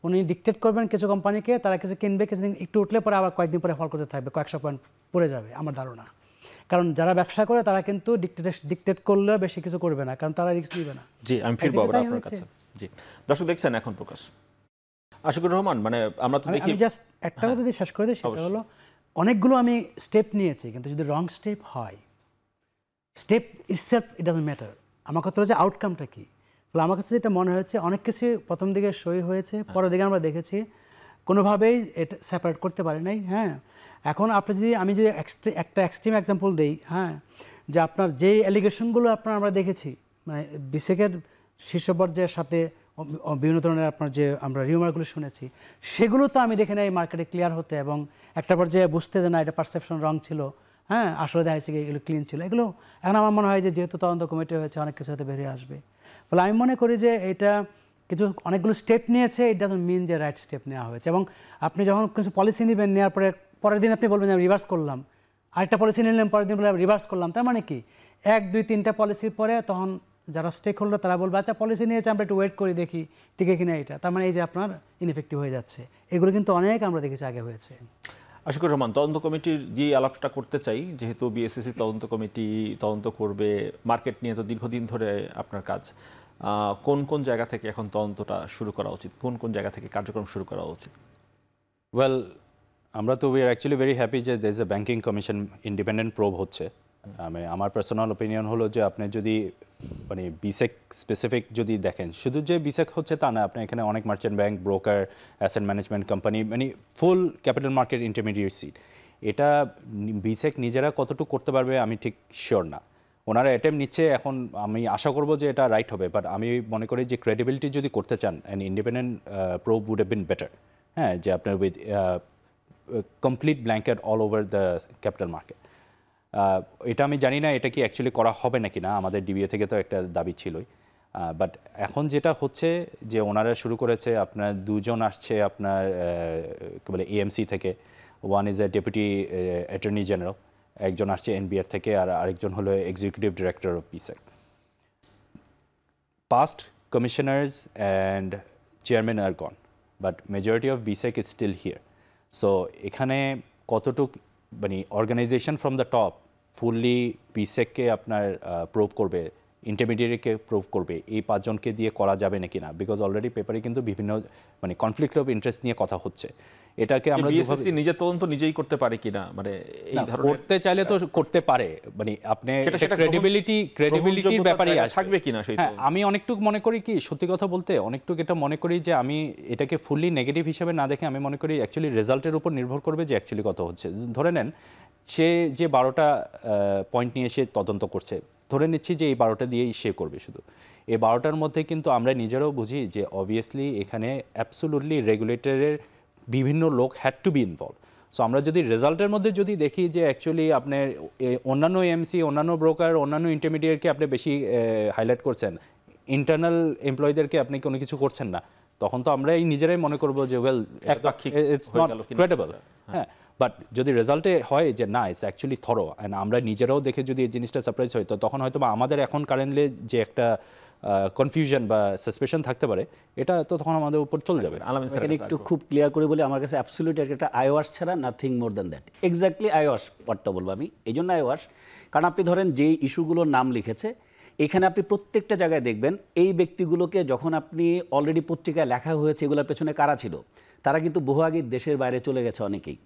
উনি ডিকটেট করবেন কিছু কোম্পানিকে, তারা কিছু কিনবে, কিছুদিন একটু উঠলে পরে আবার কয়েকদিন পরে ফল করতে থাকবে, কয়েকশো পয়েন্ট পড়ে যাবে আমার ধারণা। কারণ যারা ব্যবসা করে তারা কিন্তু ডিকটেট করলেও বেশি কিছু করবে না, কারণ তারা রিস্ক নিবে না। জি, আমি ফিরবো আবার আপনার কাছে। জি, দর্শক দেখছেন এখন প্রকাশ। আশিকুর রহমান, মানে আমরা তো দেখি, আমি জাস্ট একটা কথা দিয়ে শেষ করে দিই, সেটা হলো অনেকগুলো আমি স্টেপ নিয়েছি, কিন্তু যদি রং স্টেপ হয়, step itself it doesn't matter. আমার কথা হলো যে আউটকামটা কি, ফলে আমার কাছে যেটা মনে হয়েছে অনেক কিছু প্রথম দিকে সই হয়েছে, পরের দিকে আমরা দেখেছি কোনোভাবেই এটা সেপারেট করতে পারি নাই। হ্যাঁ, এখন আপনি যদি আমি যদি একটা এক্সট্রিম এক্সাম্পল দিই, হ্যাঁ, যে আপনার যেই অ্যালিগেশনগুলো আমরা দেখেছি মানে বিসেকের শীর্ষ পর্যায়ের সাথে বিভিন্ন ধরনের আপনার যে আমরা রিউমারগুলো শুনেছি, সেগুলো তো আমি দেখি না এই মার্কেটে ক্লিয়ার হতে এবং একটা পর্যায়ে বুঝতে যে না এটা পারসেপশন রং ছিল, হ্যাঁ, আসলে দেখা যাচ্ছে এগুলো ক্লিন ছিল। এগুলো এখন আমার মনে হয় যে যেহেতু তদন্ত কমিটি হয়েছে অনেক কিছু হয়তো বেরিয়ে আসবে। ফলে আমি মনে করি যে এটা কিছু অনেকগুলো স্টেপ নিয়েছে, ইট ডাজন্ট মিন যে রাইট স্টেপ নেওয়া হয়েছে। এবং আপনি যখন কিছু পলিসি নেবেন, নেওয়ার পরের দিন আপনি বলবেন যে আমি রিভার্স করলাম, আরেকটা পলিসি নিলাম, পরের দিন বললাম রিভার্স করলাম, তার মানে কি 1, 2, 3টা পলিসির পরে তখন যারা স্টেক হোল্ডার তারা বলবে আচ্ছা পলিসি নিয়েছে আমরা একটু ওয়েট করি দেখি টিকে কিনা এটা, তার মানে এই যে আপনার ইনএফেক্টিভ হয়ে যাচ্ছে। এগুলো কিন্তু অনেক আমরা দেখেছি আগে হয়েছে। আশিকুর রহমান, তদন্ত কমিটির যে আলাপটা করতে চাই, যেহেতু বিএসসিসি তদন্ত কমিটি তদন্ত করবে, মার্কেট নিয়ে তো দীর্ঘদিন ধরে আপনার কাজ, কোন কোন জায়গা থেকে এখন তদন্তটা শুরু করা উচিত, কোন কোন জায়গা থেকে কার্যক্রম শুরু করা উচিত? ওয়েল, আমরা তো we are actually very happy যে there is a banking commission independent probe হচ্ছে। আমার পার্সোনাল ওপিনিয়ন হলো যে আপনি যদি মানে বিসেক স্পেসিফিক যদি দেখেন, শুধু যে বিসেক হচ্ছে তা না, আপনি এখানে অনেক merchant bank, broker, asset management company, মানে ফুল ক্যাপিটাল মার্কেট ইন্টারমিডিয়েট, এটা বিসেক নিজেরা কতটুকু করতে পারবে আমি ঠিক শিওর না। ওনারা অ্যাটেম্প নিচ্ছে, এখন আমি আশা করব যে এটা রাইট হবে, বাট আমি মনে করি যে ক্রেডিবিলিটি যদি করতে চান and independent probe would have been better. হ্যাঁ, যে আপনার with complete blanket all over the capital market. এটা আমি জানি না এটা কি অ্যাকচুয়ালি করা হবে নাকি না, আমাদের ডিবিএ থেকে তো একটা দাবি ছিলই। বাট এখন যেটা হচ্ছে যে ওনারা শুরু করেছে, আপনার 2 জন আসছে আপনার কী বলে এএমসি থেকে, one is a deputy attorney general, একজন আসছে এনবিআর থেকে, আর আরেকজন হলো executive director of BSEC. Past commissioners and chairman are gone, but majority of BSEC is still here. So এখানে কতটুক মানে organisation from the top fully বিসেককে আপনার প্রুভ করবে, ইন্টারমিডিয়েটকে প্রুভ করবে, এই 5 জনকে দিয়ে করা যাবে নাকি না, বিকজ অলরেডি পেপারে কিন্তু বিভিন্ন মানে কনফ্লিক্ট অফ ইন্টারেস্ট নিয়ে কথা হচ্ছে। এটাকে আমরা বিএসসি নিজের তদন্ত নিজেই করতে পারে কিনা, মানে এই ধরনের করতে চাইলে তো করতে পারে, মানে আপনি ক্রেডিবিলিটির ব্যাপারে থাকবে কিনা সেই। হ্যাঁ, আমি অনেকটুকু মনে করি কি, সত্যি কথা বলতে অনেকটুকু এটা মনে করি যে আমি এটাকে ফুললি নেগেটিভ হিসেবে না দেখে আমি মনে করি অ্যাকচুয়ালি রেজাল্টের উপর নির্ভর করবে যে অ্যাকচুয়ালি কত হচ্ছে। ধরে নেন সে যে 12টা পয়েন্ট নিয়ে সে তদন্ত করছে, ধরে নিচ্ছি যে এই 12টা দিয়েই সে করবে, শুধু এই 12টার মধ্যে কিন্তু আমরা নিজেরাও বুঝি যে অবভিয়াসলি এখানে অ্যাবসোলুটলি রেগুলেটরের বিভিন্ন লোক had to be involve. So আমরা যদি রেজাল্টের মধ্যে যদি দেখি যে অ্যাকচুয়ালি আপনার অন্যান্য এমসি, অন্যান্য ব্রোকার, অন্যান্য ইন্টারমিডিয়েটকে আপনি বেশি হাইলাইট করছেন, ইন্টারনাল এমপ্লয়ীদেরকে আপনি কোনো কিছু করছেন না, তখন তো আমরা এই নিজেরাই মনে করবো যে ওয়েল ইটস নট ক্রেডিবল। হ্যাঁ, বাট যদি রেজাল্টে হয় যে না ইটস অ্যাকচুয়ালি থরো, অ্যান্ড আমরা নিজেরাও দেখে যদি এই জিনিসটা সারপ্রাইজ হয়, তো তখন হয়তো বা আমাদের এখন কারেন্টলি যে একটা কনফিউশন বা সাসপেশন থাকতে পারে, এটা তো তখন আমাদের উপর চলে যাবে। এখানে একটু খুব ক্লিয়ার করে বলি, আমার কাছে অ্যাবসলিউট একটা আইওয়াশ ছাড়া nothing more than that. Exactly eyewash ওয়ার্ডটা বলবো আমি, এই জন্য আইওয়াশ, কারণ আপনি ধরেন যেই ইস্যুগুলোর নাম লিখেছে এখানে আপনি প্রত্যেকটা জায়গায় দেখবেন এই ব্যক্তিগুলোকে যখন আপনি অলরেডি পত্রিকায় লেখা হয়েছে এগুলোর পেছনে কারা ছিল, তারা কিন্তু বহু আগে দেশের বাইরে চলে গেছে অনেকেই।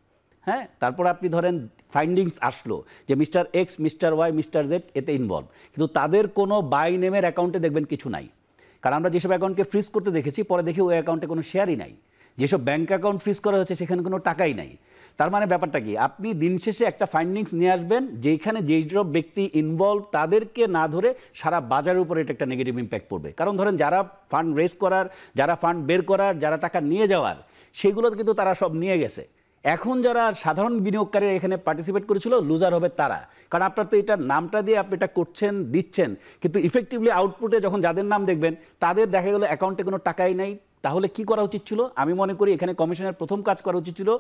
হ্যাঁ, তারপর আপনি ধরেন ফাইন্ডিংস আসলো যে mister X, mister Y, mister Z এতে ইনভলভ, কিন্তু তাদের কোনো বাই নেমের অ্যাকাউন্টে দেখবেন কিছু নাই। কারণ আমরা যেসব অ্যাকাউন্টকে ফ্রিজ করতে দেখেছি, পরে দেখি ওই অ্যাকাউন্টে কোনো শেয়ারই নাই, যেসব ব্যাঙ্ক অ্যাকাউন্ট ফ্রিজ করা হচ্ছে সেখানে কোনো টাকাই নাই। তার মানে ব্যাপারটা কি, আপনি দিন শেষে একটা ফাইন্ডিংস নিয়ে আসবেন যেখানে যেসব ব্যক্তি ইনভলভ তাদেরকে না ধরে সারা বাজারের উপরে এটা একটা নেগেটিভ ইম্প্যাক্ট পড়বে। কারণ ধরেন যারা ফান্ড রেজ করার, যারা ফান্ড বের করার, যারা টাকা নিয়ে যাওয়ার, সেগুলো কিন্তু তারা সব নিয়ে গেছে। এখন যারা সাধারণ বিনিয়োগকারীরা এখানে পার্টিসিপেট করেছিল, লুজার হবে তারা। কারণ আপনার তো এটার নামটা দিয়ে আপনি এটা করছেন, দিচ্ছেন, কিন্তু ইফেক্টিভলি আউটপুটে যখন যাদের নাম দেখবেন তাদের দেখা গেল অ্যাকাউন্টে কোনো টাকাই নাই। তাহলে কি করা উচিত ছিল? আমি মনে করি এখানে কমিশনের প্রথম কাজ করা উচিত ছিল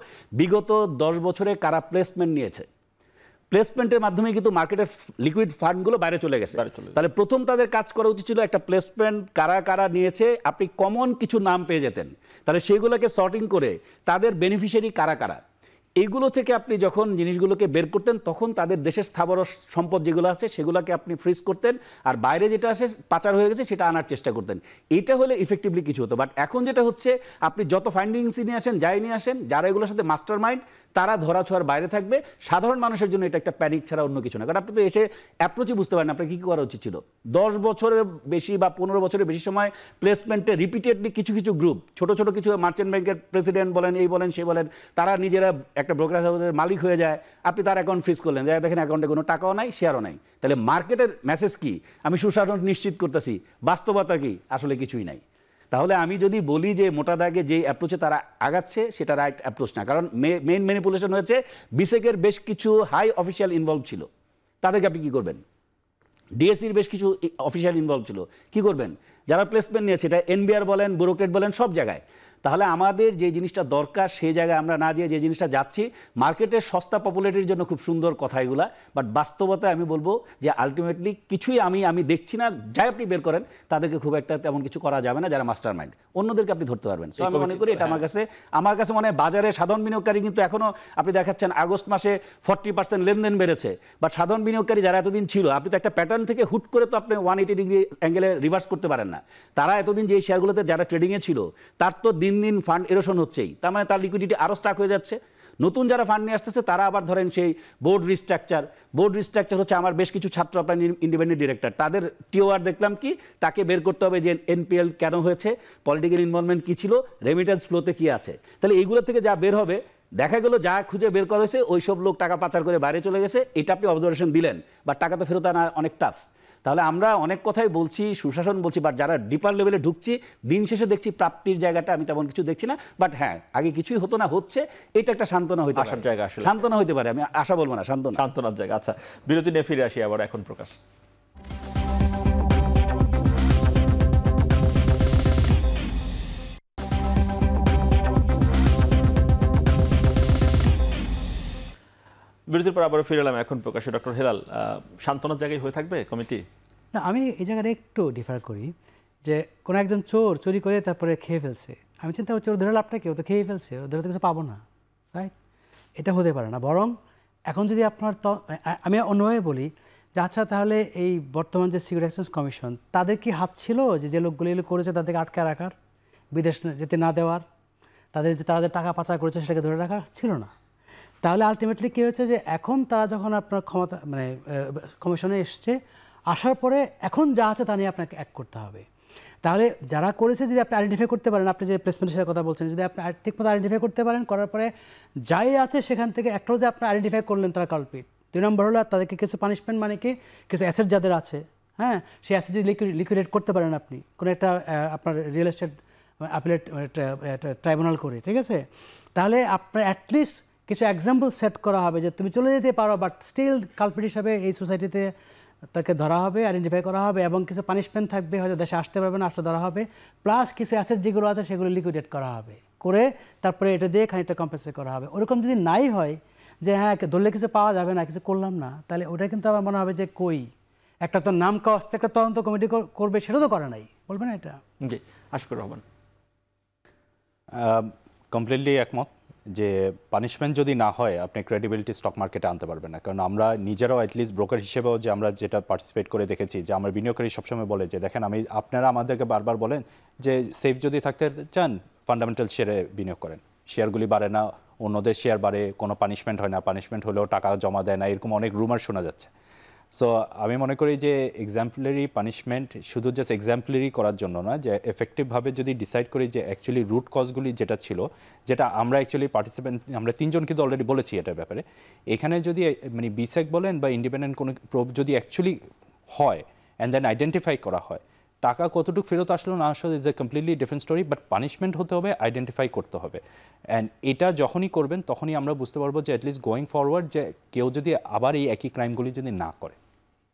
বিগত 10 বছরে কারা প্লেসমেন্ট নিয়েছে, প্লেসমেন্টের মাধ্যমে কিন্তু মার্কেটের লিকুইড ফান্ডগুলো বাইরে চলে গেছে। তাহলে প্রথম তাদের কাজ করা উচিত ছিল একটা প্লেসমেন্ট কারা কারা নিয়েছে, আপনি কমন কিছু নাম পেয়ে যেতেন, তাহলে সেইগুলোকে সর্টিং করে তাদের বেনিফিশিয়ারি কারা কারা, এইগুলো থেকে আপনি যখন জিনিসগুলোকে বের করতেন তখন তাদের দেশের স্থাবর সম্পদ যেগুলো আছে সেগুলোকে আপনি ফ্রিজ করতেন, আর বাইরে যেটা আসে পাচার হয়ে গেছে সেটা আনার চেষ্টা করতেন। এইটা হলে ইফেক্টিভলি কিছু হতো। বাট এখন যেটা হচ্ছে, আপনি যত ফাইন্ডিংসই নিয়ে আসেন, যাই নিয়ে আসেন, যারা এগুলোর সাথে মাস্টার মাইন্ড তারা ধরাছোঁয়ার বাইরে থাকবে। সাধারণ মানুষের জন্য এটা একটা প্যানিক ছাড়া অন্য কিছু না। কারণ আপনি তো এসে অ্যাপ্রোচই বুঝতে পারেন আপনার কী কী করা উচিত ছিল। 10 বছরের বেশি বা 15 বছরের বেশি সময় প্লেসমেন্টে রিপিটেডলি কিছু কিছু গ্রুপ, ছোট ছোট কিছু মার্চেন্ট ব্যাংকের প্রেসিডেন্ট বলেন, এই বলেন সে বলেন, তারা নিজেরা একটা ব্রোকারেজ হাউসের মালিক হয়ে যায়। আপনি তার অ্যাকাউন্ট ফ্রিজ করলেন, যাই দেখেন অ্যাকাউন্টে কোনো টাকাও নাই, শেয়ারও নাই। তাহলে মার্কেটের মেসেজ কি? আমি সুশাসন নিশ্চিত করতেছি, বাস্তবতা কি? আসলে কিছুই নাই। তাহলে আমি যদি বলি যে মোটা দাগে যে অ্যাপ্রোচে তারা আগাচ্ছে সেটা রাইট অ্যাপ্রোচ না। কারণ মেইন ম্যানিপুলেশন হয়েছে, বিসেকের বেশ কিছু হাই অফিসিয়াল ইনভলভ ছিল, তাদেরকে আপনি কী করবেন? ডিএসসির বেশ কিছু অফিসিয়াল ইনভলভ ছিল, কী করবেন? যারা প্লেসমেন্ট নিয়েছে, এটা এনবিআর বলেন, ব্যুরোক্রেট বলেন, সব জায়গায়। তাহলে আমাদের যে জিনিসটা দরকার সেই জায়গায় আমরা না যেয়ে যে জিনিসটা যাচ্ছি, মার্কেটের সস্তা পপুলারিটির জন্য খুব সুন্দর কথা এগুলা, বাট বাস্তবতায় আমি বলবো যে আলটিমেটলি কিছুই আমি দেখছি না। যাই আপনি বের করেন তাদেরকে খুব একটা তেমন কিছু করা যাবে না যারা মাস্টার মাইন্ড, অন্যদেরকে আপনি ধরতে পারবেন। তো আমি মনে করি এটা আমার কাছে মনে হয় বাজারে সাধারণ বিনিয়োগকারী কিন্তু এখনও আপনি দেখাচ্ছেন আগস্ট মাসে 40% লেনদেন বেড়েছে, বাট সাধারণ বিনিয়োগকারী যারা এতদিন ছিল, আপনি তো একটা প্যাটার্ন থেকে হুট করে তো আপনি 180 ডিগ্রি অ্যাঙ্গেলে রিভার্স করতে পারেন না। তারা এতদিন যে শেয়ারগুলোতে যারা ট্রেডিংয়ে ছিল তার তো দিন দিন ফান্ড এরোশন হচ্ছেই, তার মানে তার লিকুইডিটি আরও স্টাক হয়ে যাচ্ছে। নতুন যারা ফান্ড নিয়ে আসতেছে তারা আবার ধরেন সেই বোর্ড রিস্ট্রাকচার হচ্ছে, আমার বেশ কিছু ছাত্র আপনার ইন্ডিপেন্ডেন্ট ডিরেক্টর, তাদের টিওআর দেখলাম কি, তাকে বের করতে হবে যে এনপিএল কেন হয়েছে, পলিটিক্যাল ইনভলভমেন্ট কী ছিল, রেমিটেন্স ফ্লোতে কী আছে। তাহলে এইগুলো থেকে যা বের হবে, দেখা গেল যা খুঁজে বের করা হয়েছে ওই সব লোক টাকা পাচার করে বাইরে চলে গেছে, এটা আপনি অবজারভেশন দিলেন, বাট টাকা তো ফেরত আনা অনেক টাফ। তাহলে আমরা অনেক কথাই বলছি, সুশাসন বলছি, বাট যারা ডিপার লেভেলে ঢুকছি, দিন শেষে দেখছি প্রাপ্তির জায়গাটা আমি তেমন কিছু দেখছি না। বাট হ্যাঁ, আগে কিছুই হতো না, হচ্ছে, এটা একটা সান্ত্বনা হইতে পারে, জায়গা আসলে সান্ত্বনা হইতে পারে, আমি আশা বলবো না, সান্ত্বনার জায়গা। আচ্ছা, বিরতি নিয়ে ফিরে আসি আবার এখন প্রকাশ। বিরতির পর আবার ফিরে এলাম এখন প্রকাশে। ডক্টর হেলাল, সান্ত্বনার জায়গায় হয়ে থাকবে কমিটি? না, আমি এই জায়গাটা একটু ডিফার করি যে কোনো একজন চোর চুরি করে তারপরে খেয়ে ফেলছে, আমি চিন্তা করছি ওর ধরে লাভটা কি, ও তো খেয়ে ফেলছে, ও ধরে তো কিছু পাবো না, রাইট? এটা হতে পারে না। বরং এখন যদি আপনার, আমি অন্যভাবে বলি যে আচ্ছা, তাহলে এই বর্তমান যে সিকিউরিটি এক্সচেঞ্জ কমিশন, তাদের কি হাত ছিল যে লোকগুলো এগুলো করেছে তাদেরকে আটকে রাখার, বিদেশ যেতে না দেওয়ার, তারা যে টাকা পাচার করেছে সেটাকে ধরে রাখা ছিল না? তাহলে আলটিমেটলি কী হয়েছে যে এখন তারা যখন আপনার ক্ষমতা মানে কমিশনে এসছে, আসার পরে এখন যা আছে তা নিয়ে আপনাকে অ্যাক্ট করতে হবে। তাহলে যারা করেছে যদি আপনি আইডেন্টিফাই করতে পারেন, আপনি যে প্লেসমেন্টের কথা বলছেন, যদি আপনি ঠিকমতো আইডেন্টিফাই করতে পারেন, করার পরে যাই আছে সেখান থেকে একটাও যে আপনি আইডেন্টিফাই করলেন তারা কালপিট। 2 নম্বর হলো তাদেরকে কিছু পানিশমেন্ট, মানে কি কিছু অ্যাসেট যাদের আছে, হ্যাঁ, সেই অ্যাসেট যদি লিকুইডেট করতে পারেন আপনি কোনো একটা আপনার রিয়েল এস্টেট অ্যাপিলেট ট্রাইব্যুনাল করে, ঠিক আছে, তাহলে আপনার অ্যাটলিস্ট কিছু এক্সাম্পল সেট করা হবে যে তুমি চলে যেতে পারো, বাট স্টিল কালপিট হিসাবে এই সোসাইটিতে তাকে ধরা হবে, আইডেন্টিফাই করা হবে, এবং কিছু পানিশমেন্ট থাকবে, হয়তো দেশে আসতে পারবে না, আসলে ধরা হবে, প্লাস কিছু অ্যাসেট যেগুলো আছে সেগুলো লিকুইডেট করা হবে, করে তারপরে এটা দিয়ে খানিকটা কম্পেনসেট করা হবে। ওরকম যদি নাই হয় যে হ্যাঁ ধরলে কিছু পাওয়া যাবে না, কিছু করলাম না, তাহলে ওটা কিন্তু আমার মনে হবে যে কই একটা তো নাম কাস্তে একটা তদন্ত কমিটি করবে, সেটা তো করে নাই, বলবে না এটা? জি, আশকুর রহমান। কমপ্লিটলি একমত যে পানিশমেন্ট যদি না হয় আপনি ক্রেডিবিলিটি স্টক মার্কেটে আনতে পারবেন না। কারণ আমরা নিজেরাও অ্যাটলিস্ট ব্রোকার হিসেবেও যে আমরা যেটা পার্টিসিপেট করে দেখেছি, যে আমার বিনিয়োগকারী সবসময় বলে যে দেখেন, আপনারা আমাদেরকে বারবার বলেন যে সেফ যদি থাকতে চান ফান্ডামেন্টাল শেয়ারে বিনিয়োগ করেন, শেয়ারগুলি বাড়ে না, অন্যদের শেয়ার বাড়ে, কোনো পানিশমেন্ট হয় না, পানিশমেন্ট হলেও টাকা জমা দেয় না, এরকম অনেক রুমার শোনা যাচ্ছে। সো আমি মনে করি যে এক্সাম্পলারি পানিশমেন্ট শুধু জাস্ট এক্সাম্পলারি করার জন্য না, যে এফেক্টিভভাবে যদি ডিসাইড করি যে অ্যাকচুয়ালি রুট কজগুলি যেটা ছিল, যেটা আমরা অ্যাকচুয়ালি পার্টিসিপেন্ট আমরা 3 জন কিন্তু অলরেডি বলেছি এটার ব্যাপারে, এখানে যদি মানে বিসেক বলেন বা ইন্ডিপেন্ডেন্ট কোনো প্রোব যদি অ্যাকচুয়ালি হয় অ্যান্ড দেন আইডেন্টিফাই করা হয়, টাকা কতটুকু ফেরত আসলো না আসলো is a completely different story, but punishment হতে হবে, আইডেন্টিফাই করতে হবে। অ্যান্ড এটা যখনই করবেন তখনই আমরা বুঝতে পারবো যে অ্যাটলিস্ট গোয়িং ফরওয়ার্ড যে কেউ যদি আবার এই একই ক্রাইমগুলি যদি না করে।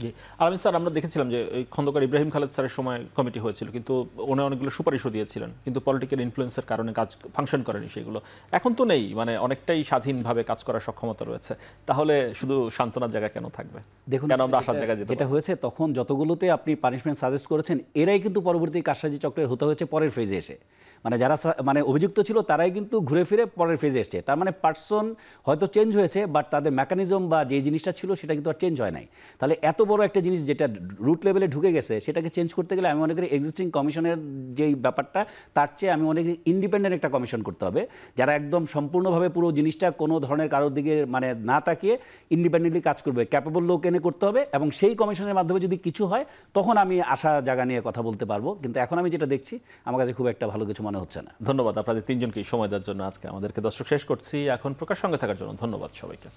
জি আলামিন স্যার, আমরা দেখেছিলাম যে এই খন্দকার ইব্রাহিম খালেদ স্যারের সময় কমিটি হয়েছিল, কিন্তু উনি অনেকগুলো সুপারিশও দিয়েছিলেন, কিন্তু পলিটিক্যাল ইনফ্লুয়েন্সের কারণে কাজ ফাংশন করেনি সেগুলো। এখন তো নেই, মানে অনেকটাই স্বাধীনভাবে কাজ করার সক্ষমতা রয়েছে, তাহলে শুধু সান্ত্বনার জায়গা কেন থাকবে? দেখুন, কেন আমরা আসার জায়গায় যেতে যেটা হয়েছে তখন যতগুলোতে আপনি পানিশমেন্ট সাজেস্ট করেছেন, এরাই কিন্তু পরবর্তী কারসাজি চক্রের হতে হয়েছে পরের ফেজে এসে। মানে যারা মানে অভিযুক্ত ছিল তারাই কিন্তু ঘুরে ফিরে পরের ফেজে এসছে। তার মানে পার্সন হয়তো চেঞ্জ হয়েছে, বাট তাদের মেকানিজম বা যে জিনিসটা ছিল সেটা কিন্তু আর চেঞ্জ হয় নাই। তাহলে এত বড় একটা জিনিস যেটা রুট লেভেলে ঢুকে গেছে, সেটাকে চেঞ্জ করতে গেলে আমি মনে করি এক্সিস্টিং কমিশনের যেই ব্যাপারটা, তার চেয়ে আমি মনে করি ইন্ডিপেন্ডেন্ট একটা কমিশন করতে হবে, যারা একদম সম্পূর্ণভাবে পুরো জিনিসটা কোনো ধরনের কারোর দিকে মানে না তাকিয়ে ইন্ডিপেন্ডেন্টলি কাজ করবে, ক্যাপেবল লোক এনে করতে হবে। এবং সেই কমিশনের মাধ্যমে যদি কিছু হয় তখন আমি আশা জায়গা নিয়ে কথা বলতে পারবো, কিন্তু এখন আমি যেটা দেখছি আমার কাছে খুব একটা ভালো কিছু মনে হচ্ছে না। ধন্যবাদ আপনাদের তিনজনকেই সময় দেওয়ার জন্য। আজকে আমাদেরকে দর্শক শেষ করছি। এখন প্রকাশ সঙ্গে থাকার জন্য ধন্যবাদ সবাইকে।